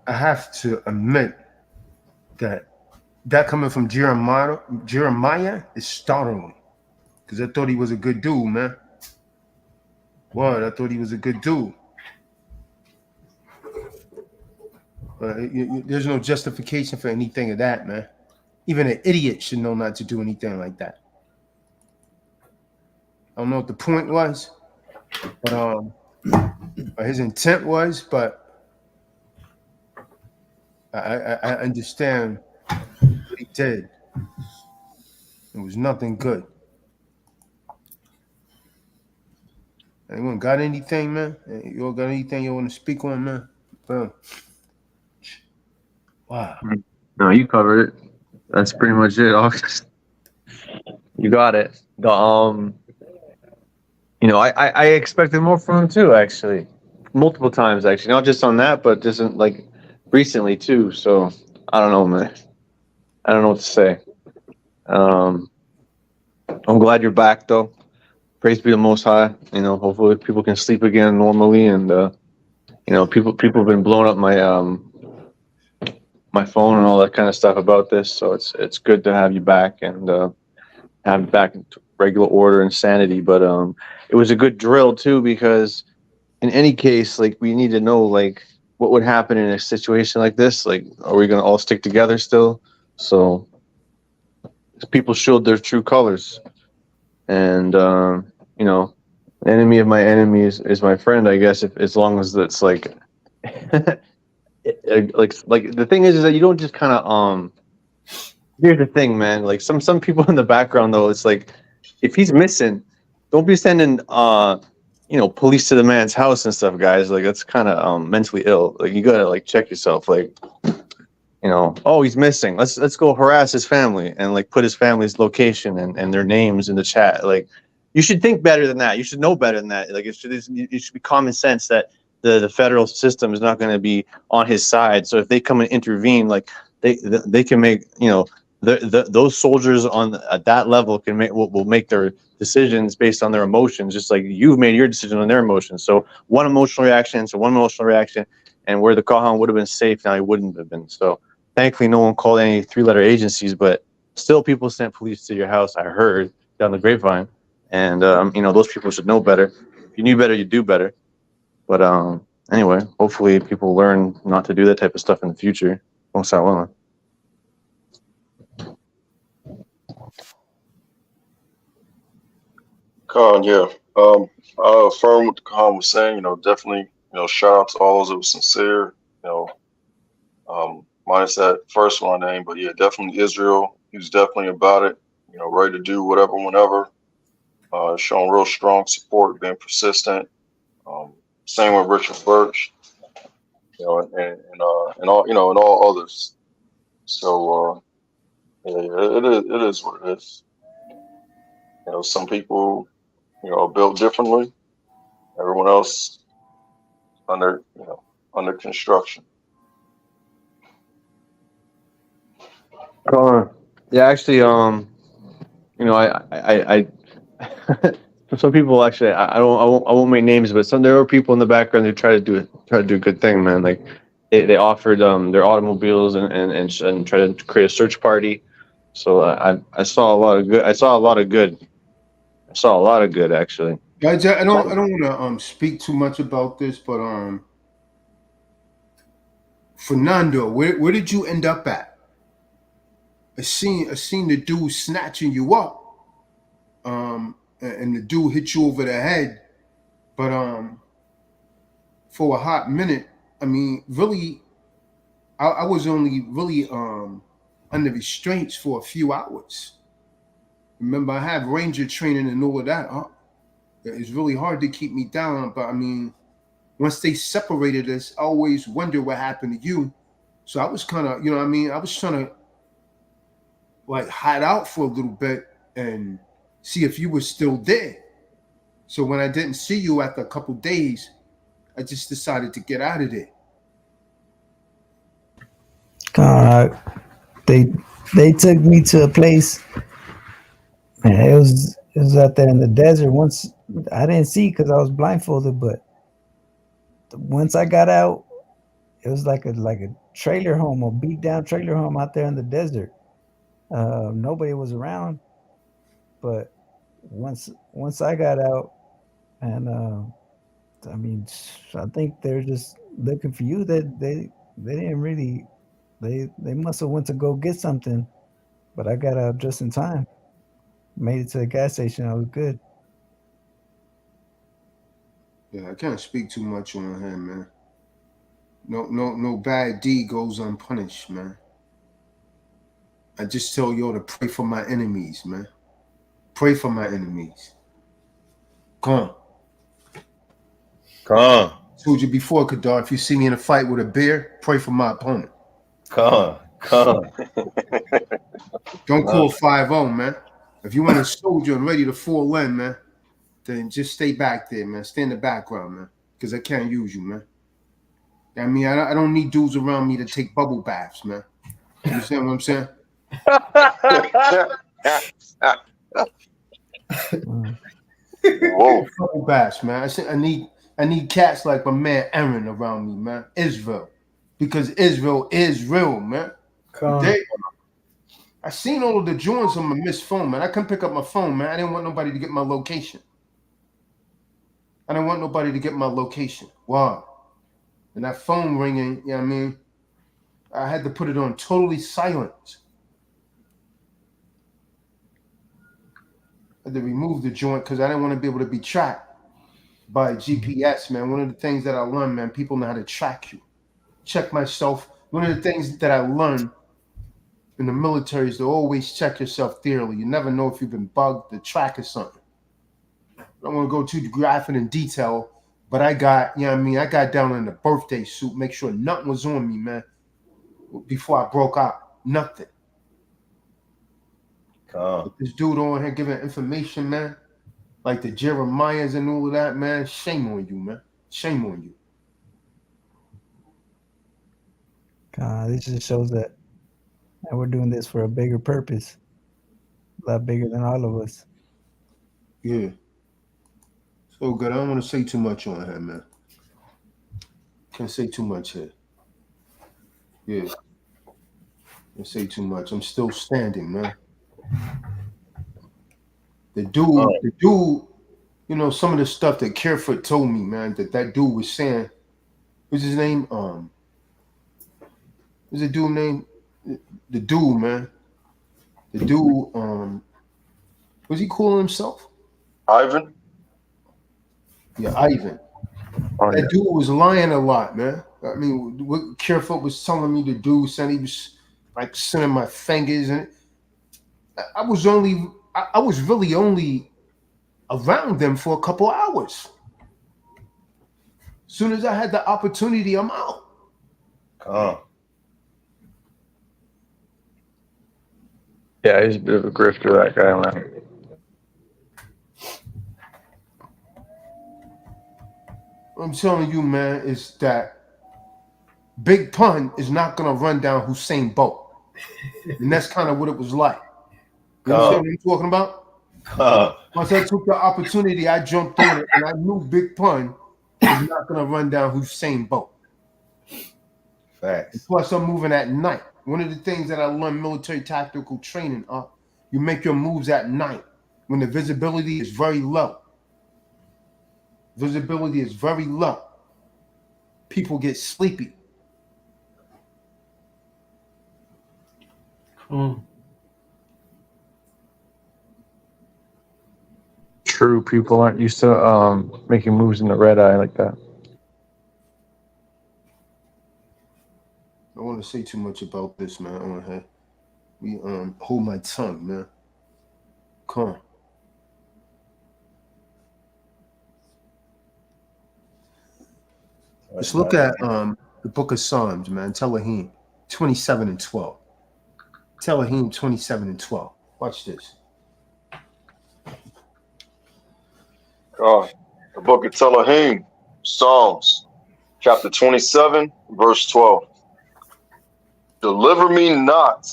I have to admit that coming from Jeremiah is startling. Because I thought he was a good dude, man. What? I thought he was a good dude. There's no justification for anything of that, man. Even an idiot should know not to do anything like that. I don't know what the point was, but his intent was, but I understand what he did. It was nothing good. Anyone got anything, man? You all got anything you want to speak on, man? Boom. Wow. No, you covered it. That's pretty much it. You got it. I expected more from him too, actually. Multiple times, actually. Not just on that, but just like recently too. So I don't know, man. I don't know what to say. I'm glad you're back though. Praise be the Most High. Hopefully people can sleep again normally, and people have been blowing up my phone and all that kind of stuff about this. So it's good to have you back and have you back in regular order and sanity. But it was a good drill too, because in any case, like, we need to know, like, what would happen in a situation like this. Like, are we gonna all stick together still? So people showed their true colors, and enemy of my enemy is my friend, I guess, as long as it's like like the thing is that you don't just kind of here's the thing, man. Like some people in the background though, it's like, if he's missing, don't be sending police to the man's house and stuff, guys. Like, that's kind of mentally ill. Like, you gotta like check yourself. Like, oh, he's missing, let's go harass his family and like put his family's location and their names in the chat. Like, you should think better than that. You should know better than that. Like, it should be common sense that the federal system is not going to be on his side. So if they come and intervene, like, they can make, those soldiers at that level will make their decisions based on their emotions, just like you've made your decision on their emotions. So one emotional reaction, and where the Kahan would have been safe, now he wouldn't have been. So thankfully, no one called any 3-letter agencies, but still people sent police to your house, I heard, down the grapevine. And, those people should know better. If you knew better, you'd do better. But anyway, hopefully people learn not to do that type of stuff in the future. Most I will. Khan, yeah. I affirm what the Khan was saying. Definitely, shout out to all those that were sincere. Minus that first one I named, but yeah, definitely Israel. He was definitely about it. Ready to do whatever, whenever. Showing real strong support, being persistent. Same with Richard Birch, and all, and all others. So it is what it is. Some people, are built differently. Everyone else under construction. Yeah, actually, I some people, actually, I won't make names, but there were people in the background who try to do a good thing, man. Like, they offered their automobiles and try to create a search party. So I saw a lot of good. I saw a lot of good, actually. I don't want to speak too much about this, but Fernando, where did you end up at? I seen the dude snatching you up, and the dude hit you over the head, but for a hot minute, I mean, really, I was only really under restraints for a few hours. Remember, I have ranger training and all of that. It's really hard to keep me down, but I mean, once they separated us, I always wonder what happened to you. So I was kind of, you know what I mean? I was trying to like hide out for a little bit and see if you were still there. So when I didn't see you after a couple days, I just decided to get out of there. They took me to a place. Man, it was out there in the desert. Once I didn't see because I was blindfolded, but once I got out, it was like a trailer home, a beat down trailer home out there in the desert. Nobody was around, but once I got out, and I mean, I think they're just looking for you. That they didn't really, they must have went to go get something, but I got out just in time. Made it to the gas station. I was good. Yeah, I can't speak too much on him, man. No bad deed goes unpunished, man. I just tell y'all to pray for my enemies, man. Pray for my enemies. Come on. Told you before, Kadar, if you see me in a fight with a bear, pray for my opponent. Come. Don't call 5-0, man. If you want a soldier and ready to fall in, man, then just stay back there, man. Stay in the background, man, because I can't use you, man. I mean, I don't need dudes around me to take bubble baths, man. You understand what I'm saying? Whoa. Bubble baths, man. I need cats like my man Aaron around me, man. Israel. Because Israel is real, man. I seen all of the joints on my missed phone, man. I couldn't pick up my phone, man. I didn't want nobody to get my location. Wow. And that phone ringing, you know what I mean? I had to put it on totally silent. I had to remove the joint because I didn't want to be able to be tracked by GPS, man. One of the things that I learned, man, people know how to track you. Check myself. One of the things that I learned in the military is to always check yourself thoroughly. You never know if you've been bugged, the track or something. I don't want to go too graphic in detail, but I got, you know what I mean? I got down in the birthday suit, make sure nothing was on me, man, before I broke out. Nothing. This dude on here giving information, man, like the Jeremiahs and all of that, man. Shame on you, man. Shame on you. This just shows that we're doing this for a bigger purpose, a lot bigger than all of us. Yeah. So good. I don't want to say too much on here, man. Can't say too much here. Yeah. Can't say too much. I'm still standing, man. The dude, you know, some of the stuff that Carefoot told me, man, that dude was saying, what's his name? What's the dude name? The dude, man. The dude, what's he calling himself? Ivan? Yeah, Ivan. That dude was lying a lot, man. I mean, what Carefoot was telling me to do, saying he was like sending my fingers, and I was really only around them for a couple hours. As soon as I had the opportunity, I'm out. Yeah, he's a bit of a grifter, that guy, man. What I'm telling you, man, is that Big Pun is not going to run down Hussein Bolt. And that's kind of what it was like. You understand what I'm talking about? Once I took the opportunity, I jumped on it, and I knew Big Pun was not going to run down Hussein Bolt. Facts. Plus, I'm moving at night. One of the things that I learned military tactical training, you make your moves at night when the visibility is very low. Visibility is very low. People get sleepy. True, people aren't used to making moves in the red eye like that. I don't want to say too much about this, man. I want to hold my tongue, man. Come on. Let's look at the book of Psalms, man. Telahim 27 and 12. Telahim 27 and 12. Watch this. God, the book of Telahim, Psalms, chapter 27, verse 12. Deliver me not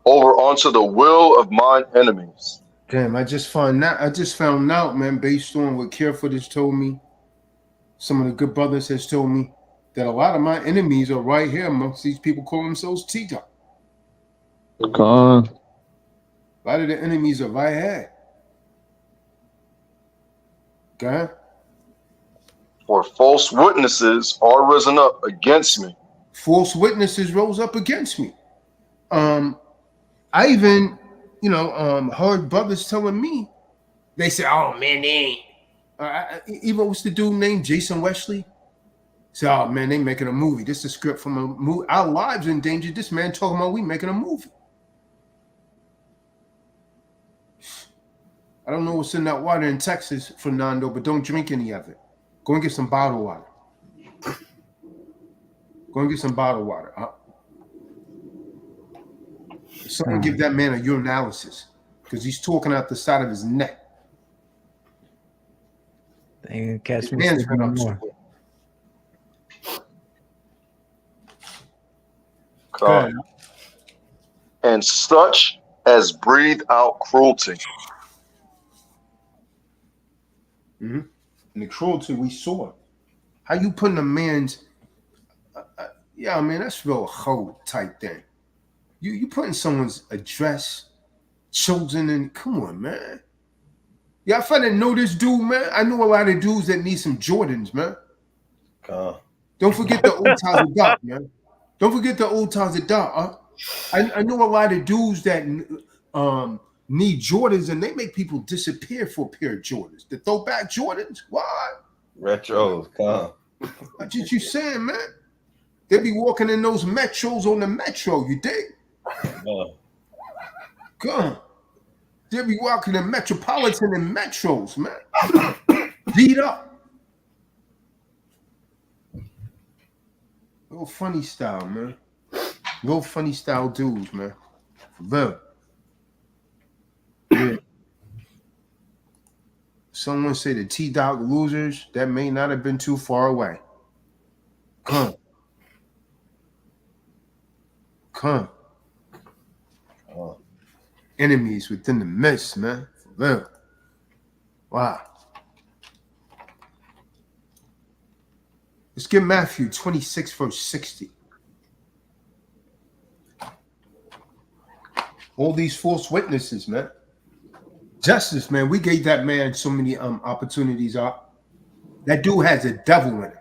over unto the will of mine enemies. Damn, I just found out, man, based on what Careful has told me, some of the good brothers has told me, that a lot of my enemies are right here amongst these people calling themselves T-Top. God. A lot of the enemies are right here. Okay? For false witnesses are risen up against me. False witnesses rose up against me. I even, heard brothers telling me, they say, oh man, they ain't. Even what's the dude named Jason Wesley? Say, oh man, they making a movie. This is a script from a movie. Our lives in danger. This man talking about we making a movie. I don't know what's in that water in Texas, Fernando, but don't drink any of it. Go and get some bottled water. Go and get some bottled water. Someone give that man a urinalysis because he's talking out the side of his neck. They catch me more. God. And such as breathe out cruelty. Mm-hmm. And the cruelty we saw. How you putting a man's, yeah, man, that's real hoe type thing. You putting someone's address, children, and come on, man. Yeah, if I didn't know this dude, man, I know a lot of dudes that need some Jordans, man. Don't forget the old times of dark, man. Don't forget the old times of dark. I know a lot of dudes that need Jordans, and they make people disappear for a pair of Jordans. The throwback Jordans, what? Retros, come. That's what you saying, man. They be walking in those metros on the metro, you dig? Come. They be walking in metropolitan and metros, man. Beat up. Little funny style, man. Little funny style dudes, man. For real. Yeah. Someone say the T-Dog losers, that may not have been too far away. Come. Enemies within the mist, man. For real. Wow. Let's get Matthew 26, verse 60. All these false witnesses, man. Justice, man. We gave that man so many opportunities. That dude has a devil in it.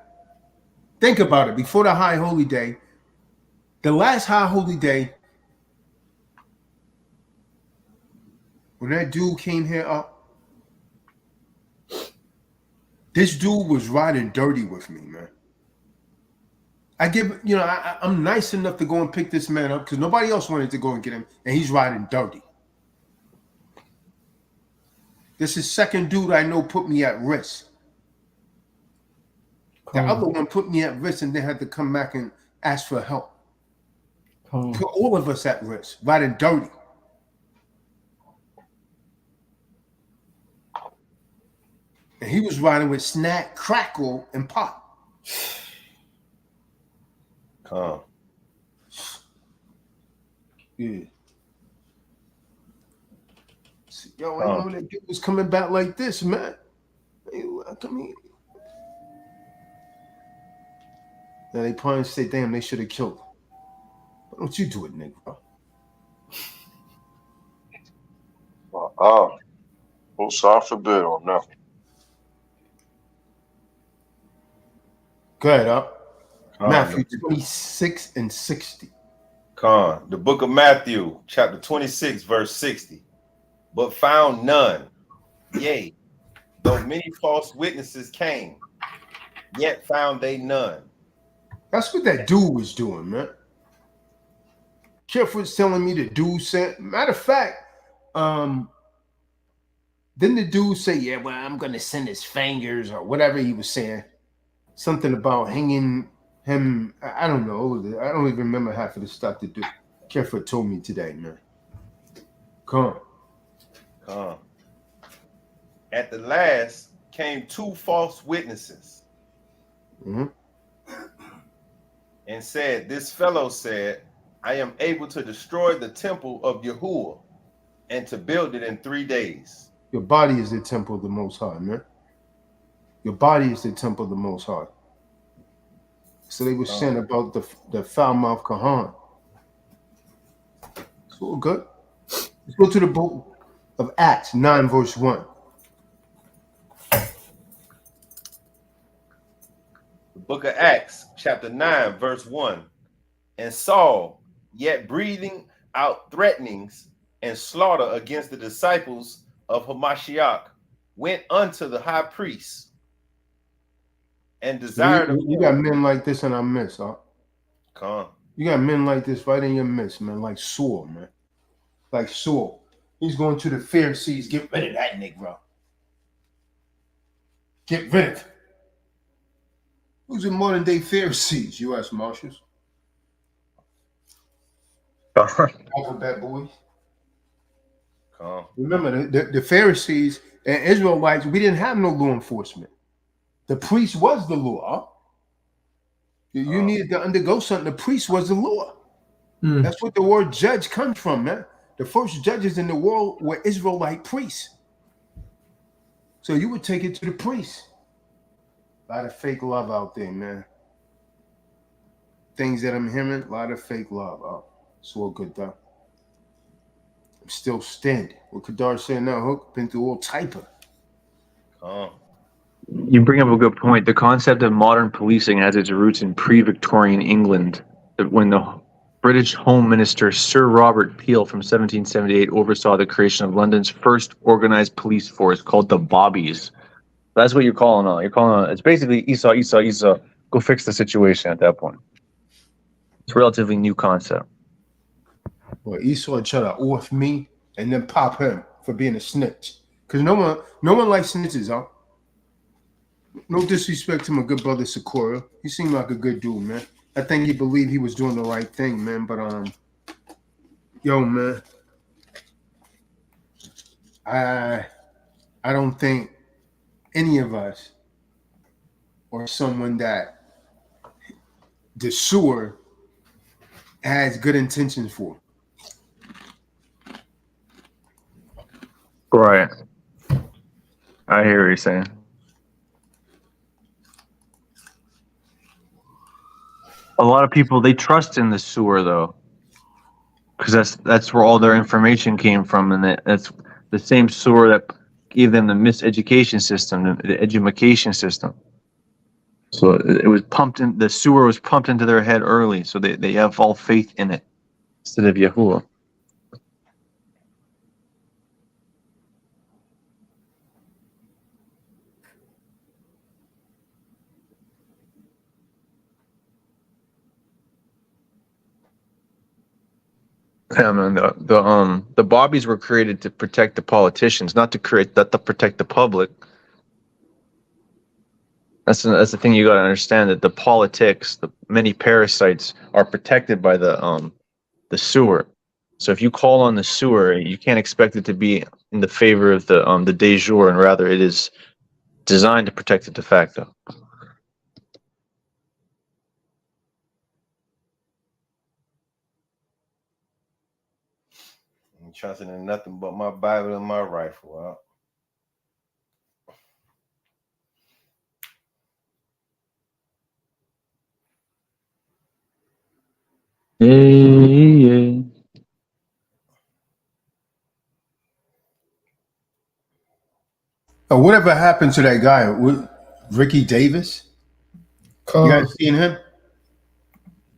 Think about it. Before the High Holy Day, the last High Holy Day, when that dude came here up, this dude was riding dirty with me, man. I'm nice enough to go and pick this man up because nobody else wanted to go and get him, and he's riding dirty. This is second dude I know put me at risk. The other one put me at risk and then had to come back and ask for help. Put all of us at risk, riding dirty. And he was riding with Snack, Crackle, and Pop. Yeah. Yo, I know that dude was coming back like this, man. Hey, come here. Now they probably say, damn, they should have killed him. Why don't you do it, nigga? Oh, God forbid on that. Go ahead, up. Matthew The 26 and 60. the book of Matthew, chapter 26, verse 60. But found none. Yea, though many false witnesses came, yet found they none. That's what that dude was doing, man. Chef was telling me the dude said, matter of fact, then the dude say, yeah, well, I'm gonna send his fingers or whatever he was saying. Something about hanging him. I don't know. I don't even remember half of the stuff that dude Kefir told me today, man. Come. At the last came two false witnesses and said, this fellow said, I am able to destroy the temple of Yahuwah and to build it in 3 days. Your body is the temple of the Most High, man. Your body is the temple of the Most High. So they were saying about the foul mouth Kahan. It's all good. Let's go to the book of Acts 9, verse 1. The book of Acts, chapter 9, verse 1. And Saul, yet breathing out threatenings and slaughter against the disciples of Hamashiach, went unto the high priest and desired of you got men like this in our midst, huh? You got men like this right in your midst, man, like Saul, man. Like Saul. He's going to the Pharisees, get rid of that Negro. Get rid of him. Who's the modern day Pharisees, U.S. Marshals? Alphabet boys. Remember, the Pharisees and Israelites, we didn't have no law enforcement. The priest was the law. You needed to undergo something. The priest was the law. That's what the word judge comes from, man. The first judges in the world were Israelite priests. So you would take it to the priest. A lot of fake love out there, man. Things that I'm hearing, a lot of fake love. It's all good, though. I'm still standing. What Kadar said now, Hook, been through all type of. You bring up a good point. The concept of modern policing has its roots in pre-Victorian England, when the British Home Minister Sir Robert Peel from 1778 oversaw the creation of London's first organized police force called the Bobbies. That's what you're calling on. You're calling on. It's basically Esau. Go fix the situation at that point. It's a relatively new concept. Well, Esau tried to off me and then pop him for being a snitch. Because no one likes snitches, huh? No disrespect to my good brother Sakura. He seemed like a good dude, man. I think he believed he was doing the right thing, man. But yo, man, I don't think any of us or someone that the sewer has good intentions for. Right. I hear what you're saying. A lot of people, they trust in the sewer though, because that's where all their information came from, and that's the same sewer that gave them the miseducation system, the education system. So it was pumped in. The sewer was pumped into their head early, so they have all faith in it instead of Yahuwah. Yeah, man. The Bobbies were created to protect the politicians, not to protect the public. That's the thing you got to understand, that the politics, the many parasites are protected by the sewer. So if you call on the sewer, you can't expect it to be in the favor of the de jure, and rather it is designed to protect the de facto. I'm trusting in nothing but my Bible and my rifle. Huh? Yeah. Whatever happened to that guy, Ricky Davis? You guys seen him?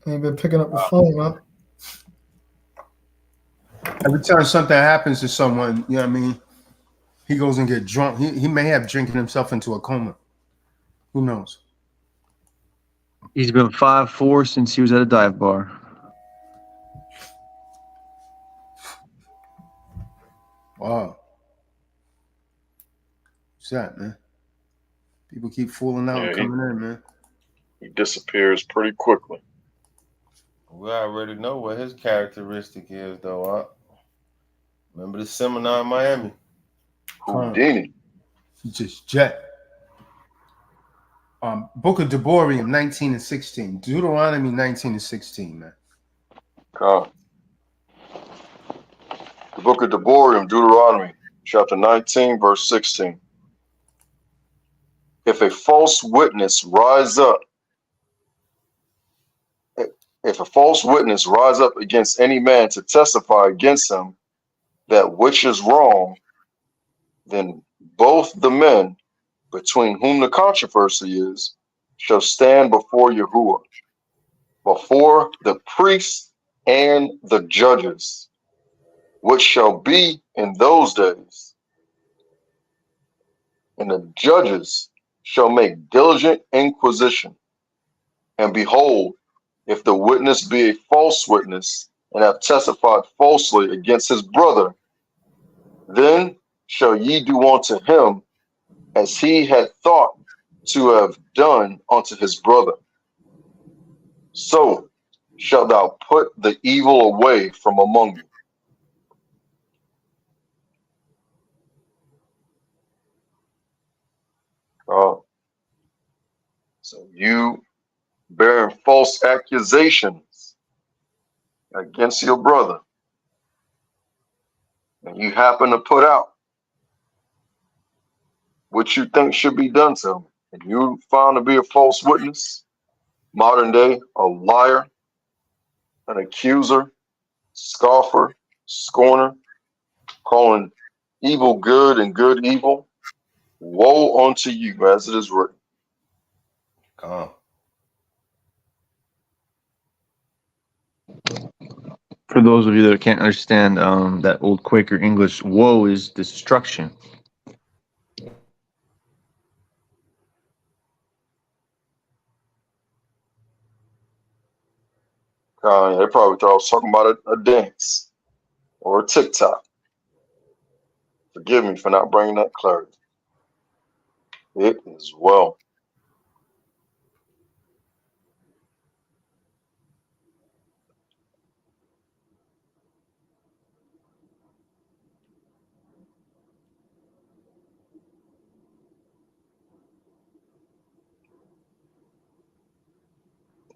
Ain't been picking up the phone, man. Every time something happens to someone, you know what I mean, he goes and get drunk. He may have drinking himself into a coma. Who knows? He's been 5'4" since he was at a dive bar. Wow. What's that, man? People keep fooling out and coming in, man. He disappears pretty quickly. We already know what his characteristic is, though. Remember the seminar in Miami? Houdini. He just jet. Book of Deborah, 19 and 16. Deuteronomy 19 and 16, man. The book of Deborah, Deuteronomy, chapter 19, verse 16. If a false witness rise up against any man to testify against him that which is wrong, then both the men between whom the controversy is shall stand before Yahuwah, before the priests and the judges, which shall be in those days. And the judges shall make diligent inquisition. And behold, if the witness be a false witness, and have testified falsely against his brother, then shall ye do unto him as he had thought to have done unto his brother. So shalt thou put the evil away from among you. So you bearing false accusations against your brother, and you happen to put out what you think should be done to him, and you found to be a false witness, modern day, a liar, an accuser, scoffer, scorner, calling evil good and good evil, woe unto you, as it is written. For those of you that can't understand that old Quaker English, woe is destruction. They probably thought I was talking about a dance or a TikTok. Forgive me for not bringing that clarity. It is well.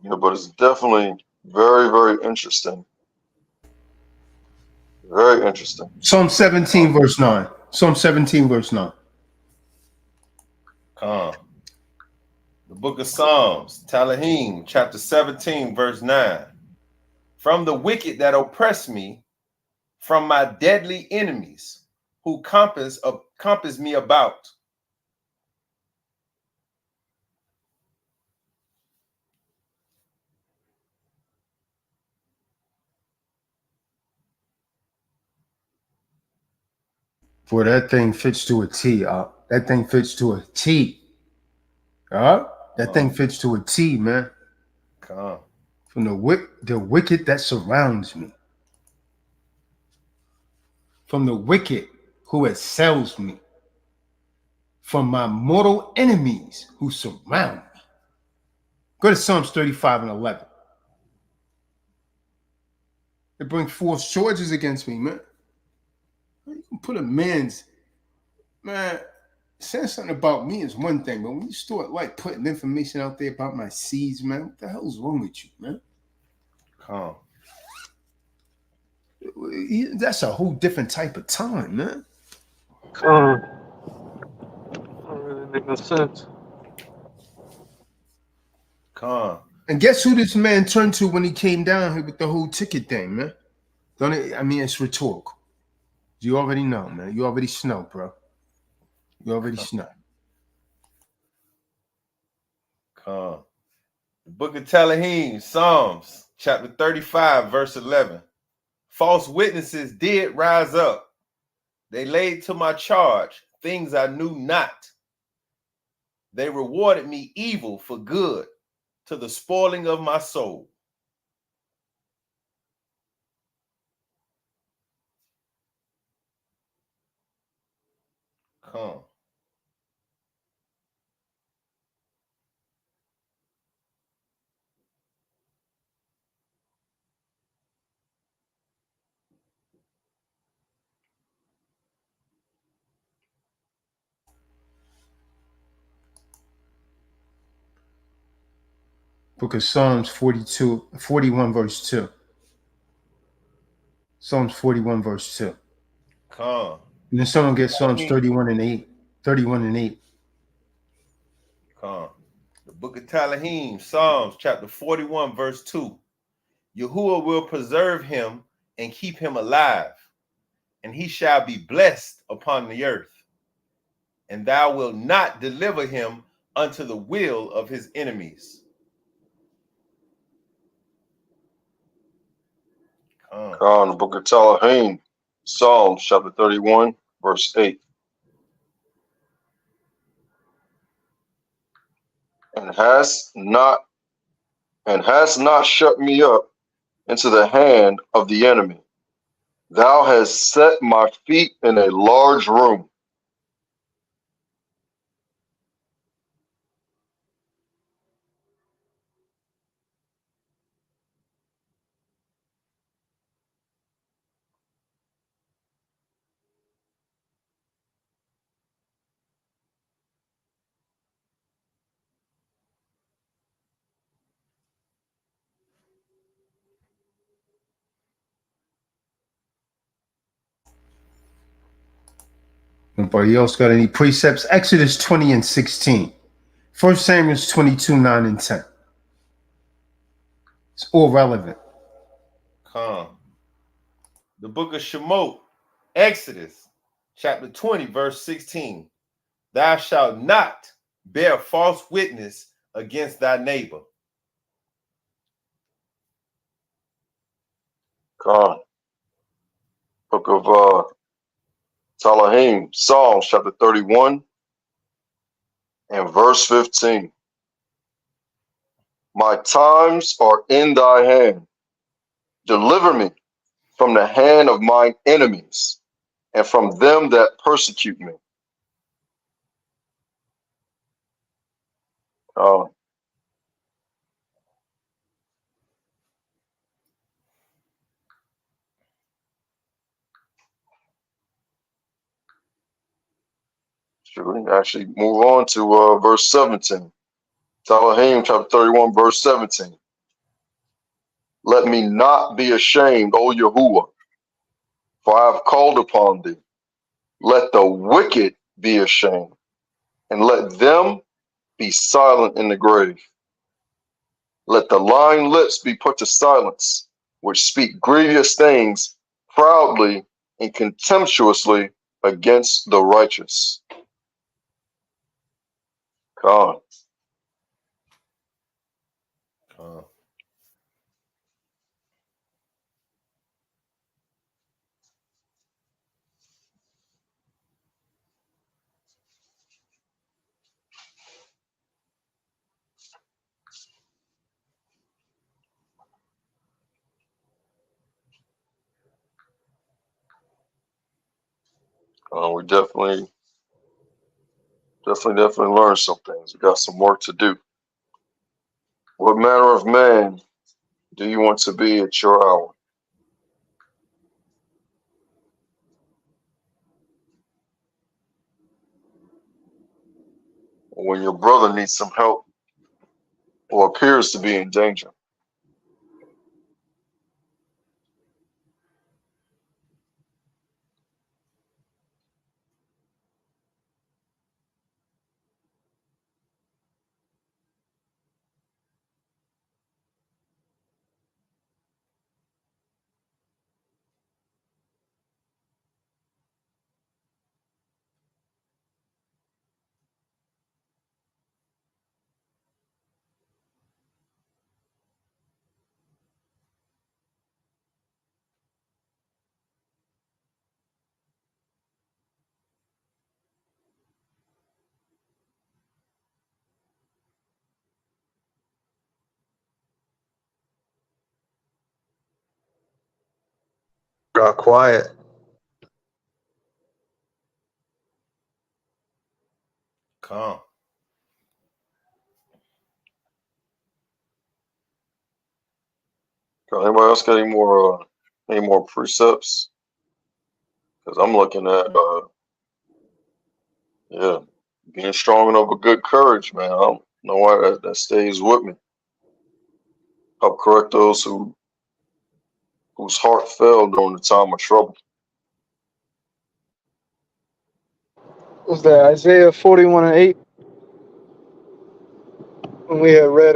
Yeah, but it's definitely very, very interesting. Very interesting. Psalm 17, verse 9. Psalm 17, verse 9. The book of Psalms, Talahim, chapter 17, verse 9. From the wicked that oppress me, from my deadly enemies, who compass me about. Boy, that thing fits to a T. That thing fits to a T. That thing fits to a T, man. From the wicked that surrounds me. From the wicked who assails me. From my mortal enemies who surround me. Go to Psalms 35 and 11. They bring false charges against me, man. You can put a man's, man, saying something about me is one thing, but when you start like putting information out there about my seeds, man, what the hell's wrong with you, man? That's a whole different type of time, man. Don't really make no sense. And guess who this man turned to when he came down here with the whole ticket thing, man? Don't it? I mean, it's rhetorical. You already know, man. You already know, bro. You already know. The book of Telahim, Psalms, chapter 35, verse 11. False witnesses did rise up. They laid to my charge things I knew not. They rewarded me evil for good, to the spoiling of my soul. Come. Book of Psalms 41 verse 2. Psalms 41 verse 2. Come. And then someone gets Psalms 31 and 8. 31 and 8. Come. The book of Telahim, Psalms chapter 41, verse 2. Yahuwah will preserve him and keep him alive, and he shall be blessed upon the earth. And thou wilt not deliver him unto the will of his enemies. Come. The book of Telahim, Psalms chapter 31, verse 8. And has not shut me up into the hand of the enemy. Thou hast set my feet in a large room. Anybody else got any precepts? Exodus 20 and 16. 1 Samuel 22, 9 and 10. It's all relevant. Come. The book of Shemot, Exodus, chapter 20, verse 16. Thou shalt not bear false witness against thy neighbor. Come. Book of Telahim, Psalms chapter 31 and verse 15. My times are in thy hand. Deliver me from the hand of mine enemies and from them that persecute me. Should we actually move on to verse 17? Telahim chapter 31, verse 17. Let me not be ashamed, O Yahuwah, for I have called upon thee. Let the wicked be ashamed, and let them be silent in the grave. Let the lying lips be put to silence, which speak grievous things proudly and contemptuously against the righteous. God. We definitely learned some things. We got some work to do. What manner of man do you want to be at your hour? When your brother needs some help or appears to be in danger? Got quiet. Calm. Anybody else got any more precepts? Because I'm looking at being strong and of a good courage, man. I don't know why that stays with me. Help correct those whose heart fell during the time of trouble. Was that Isaiah 41:8? When we had read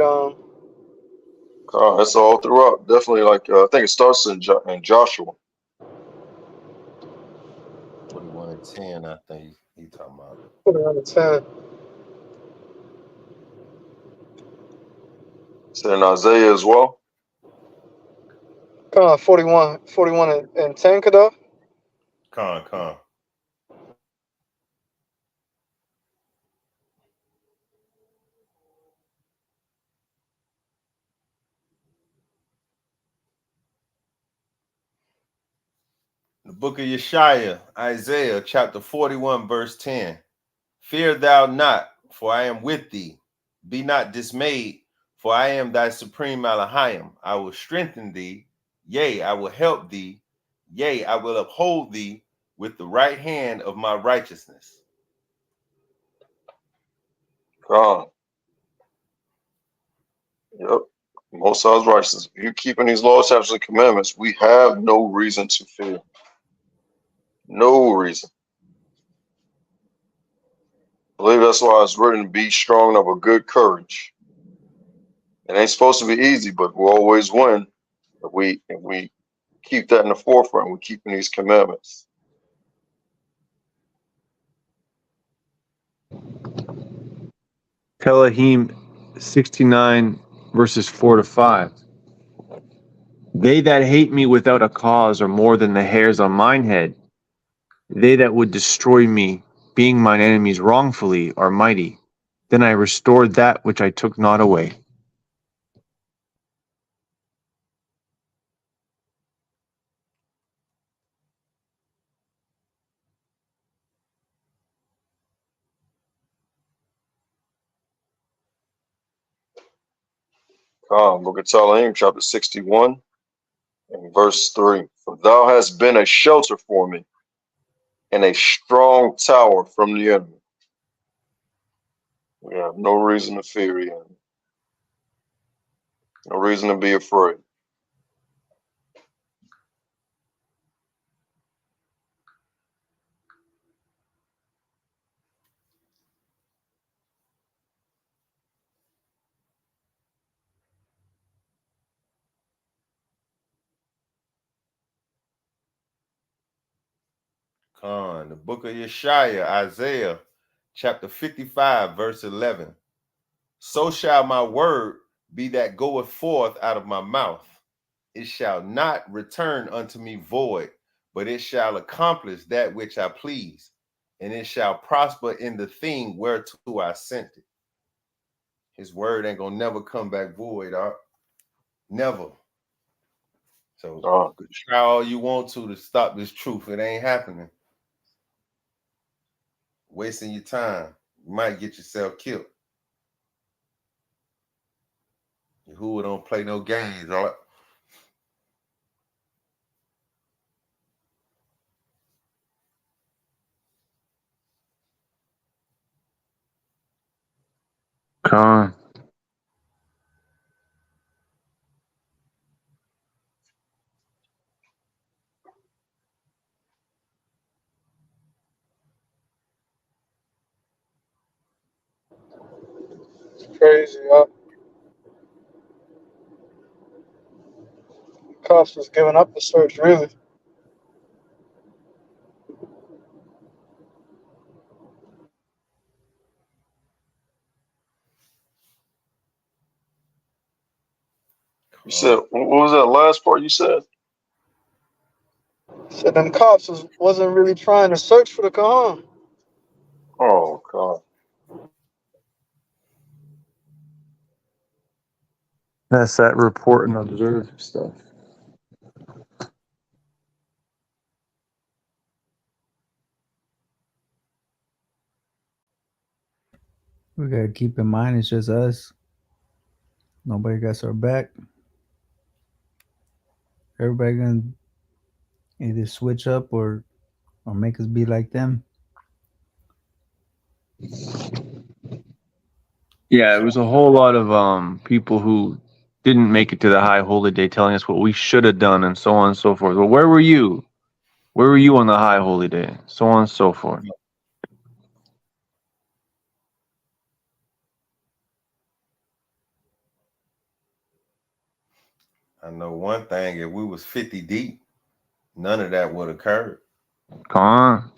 That's all throughout. Definitely, like I think it starts in Joshua. 41 and 10, I think he talking about. 41:10. Is it in Isaiah as well? 41 and 10, Kadar? Con. The book of Yeshaya, Isaiah, chapter 41, verse 10. Fear thou not, for I am with thee. Be not dismayed, for I am thy supreme Elohim. I will strengthen thee. Yea, I will help thee. Yea, I will uphold thee with the right hand of my righteousness. God. Yep. Most High's righteousness. If you're keeping these laws, statutes, and commandments, we have no reason to fear. No reason. I believe that's why it's written, be strong and of a good courage. It ain't supposed to be easy, but we'll always win if we keep that in the forefront. We're keeping these commandments. Telahim 69 verses 4-5. They that hate me without a cause are more than the hairs on mine head. They that would destroy me, being mine enemies wrongfully, are mighty. Then I restored that which I took not away. Book of Telahim, chapter 61, and verse 3. For thou hast been a shelter for me, and a strong tower from the enemy. We have no reason to fear the enemy. No reason to be afraid. The book of Yeshaya, Isaiah, chapter 55, verse 11. So shall my word be that goeth forth out of my mouth. It shall not return unto me void, but it shall accomplish that which I please, and it shall prosper in the thing whereto I sent it. His word ain't gonna never come back void, never. So try all you want to stop this truth. It ain't happening. Wasting your time. You might get yourself killed. Yahuwah don't play no games, all right? Con. It's crazy, Cops was giving up the search, really. You said, what was that last part you said? Said them cops wasn't really trying to search for the Quran. Oh, God. That's that report and observe stuff. gotta keep in mind it's just us. Nobody got our back. Everybody gonna either switch up or make us be like them. Yeah, it was a whole lot of people who didn't make it to the high holy day telling us what we should have done and so on and so forth. Well, where were you? Where were you on the high holy day? So on and so forth. I know one thing, if we was 50 deep, none of that would occur. Come on.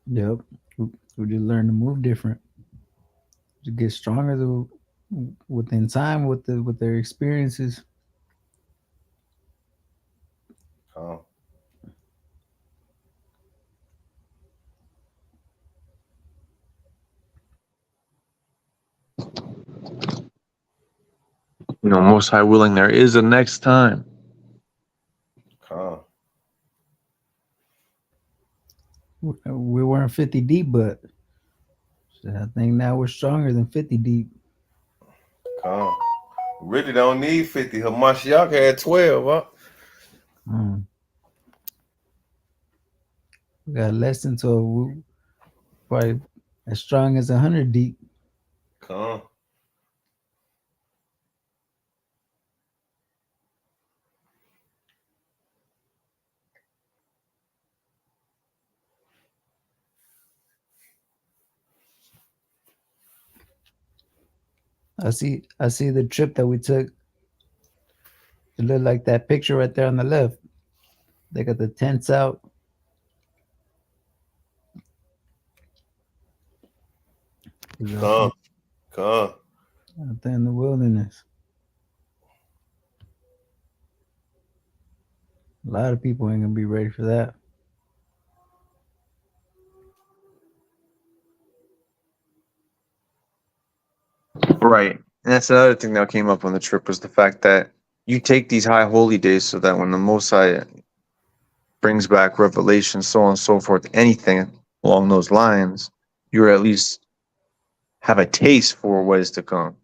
Yep. We just learn to move different. To get stronger within time with their experiences. Oh. You know, most high willing, there is a next time. Oh. We weren't 50 deep, but I think now we're stronger than 50 deep. Oh. Really don't need 50. Hamashiach had 12, huh? We got less than 12. Probably as strong as 100 deep. Come. I see the trip that we took. It looked like that picture right there on the left. They got the tents out. Come. Out there in the wilderness. A lot of people ain't gonna be ready for that. Right. And that's another thing that came up on the trip was the fact that you take these high holy days so that when the Most High brings back revelation, so on and so forth, anything along those lines, you at least have a taste for what is to come.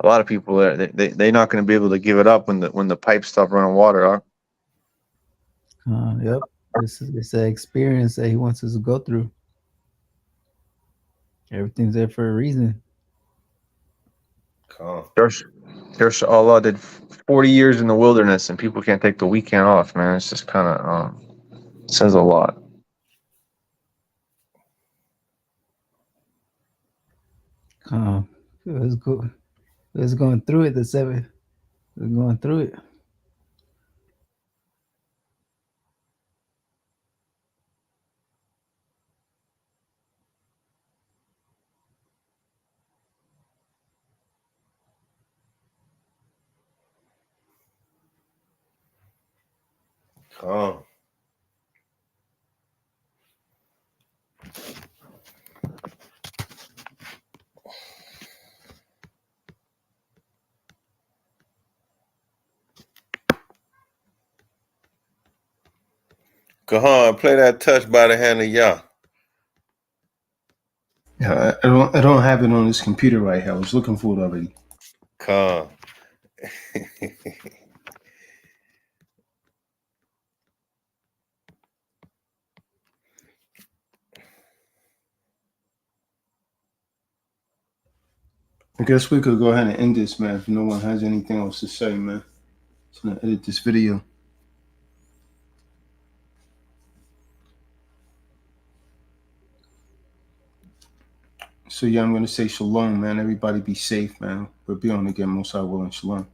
A lot of people they're not going to be able to give it up when the pipes stop running water. Yep. It's an experience that he wants us to go through. Everything's there for a reason. There's Allah did 40 years in the wilderness and people can't take the weekend off, man. It's just kind of says a lot. Let's go. Let's going through it. Let's going through it. Oh. Kahan, play that Touch by the Hand of Yah. Yeah, I don't have it on this computer right here. I was looking for it already. Khan. I guess we could go ahead and end this, man, if no one has anything else to say, man. Just gonna edit this video. So yeah, I'm gonna say shalom, man. Everybody be safe, man. We'll be on again, most high willing. Shalom.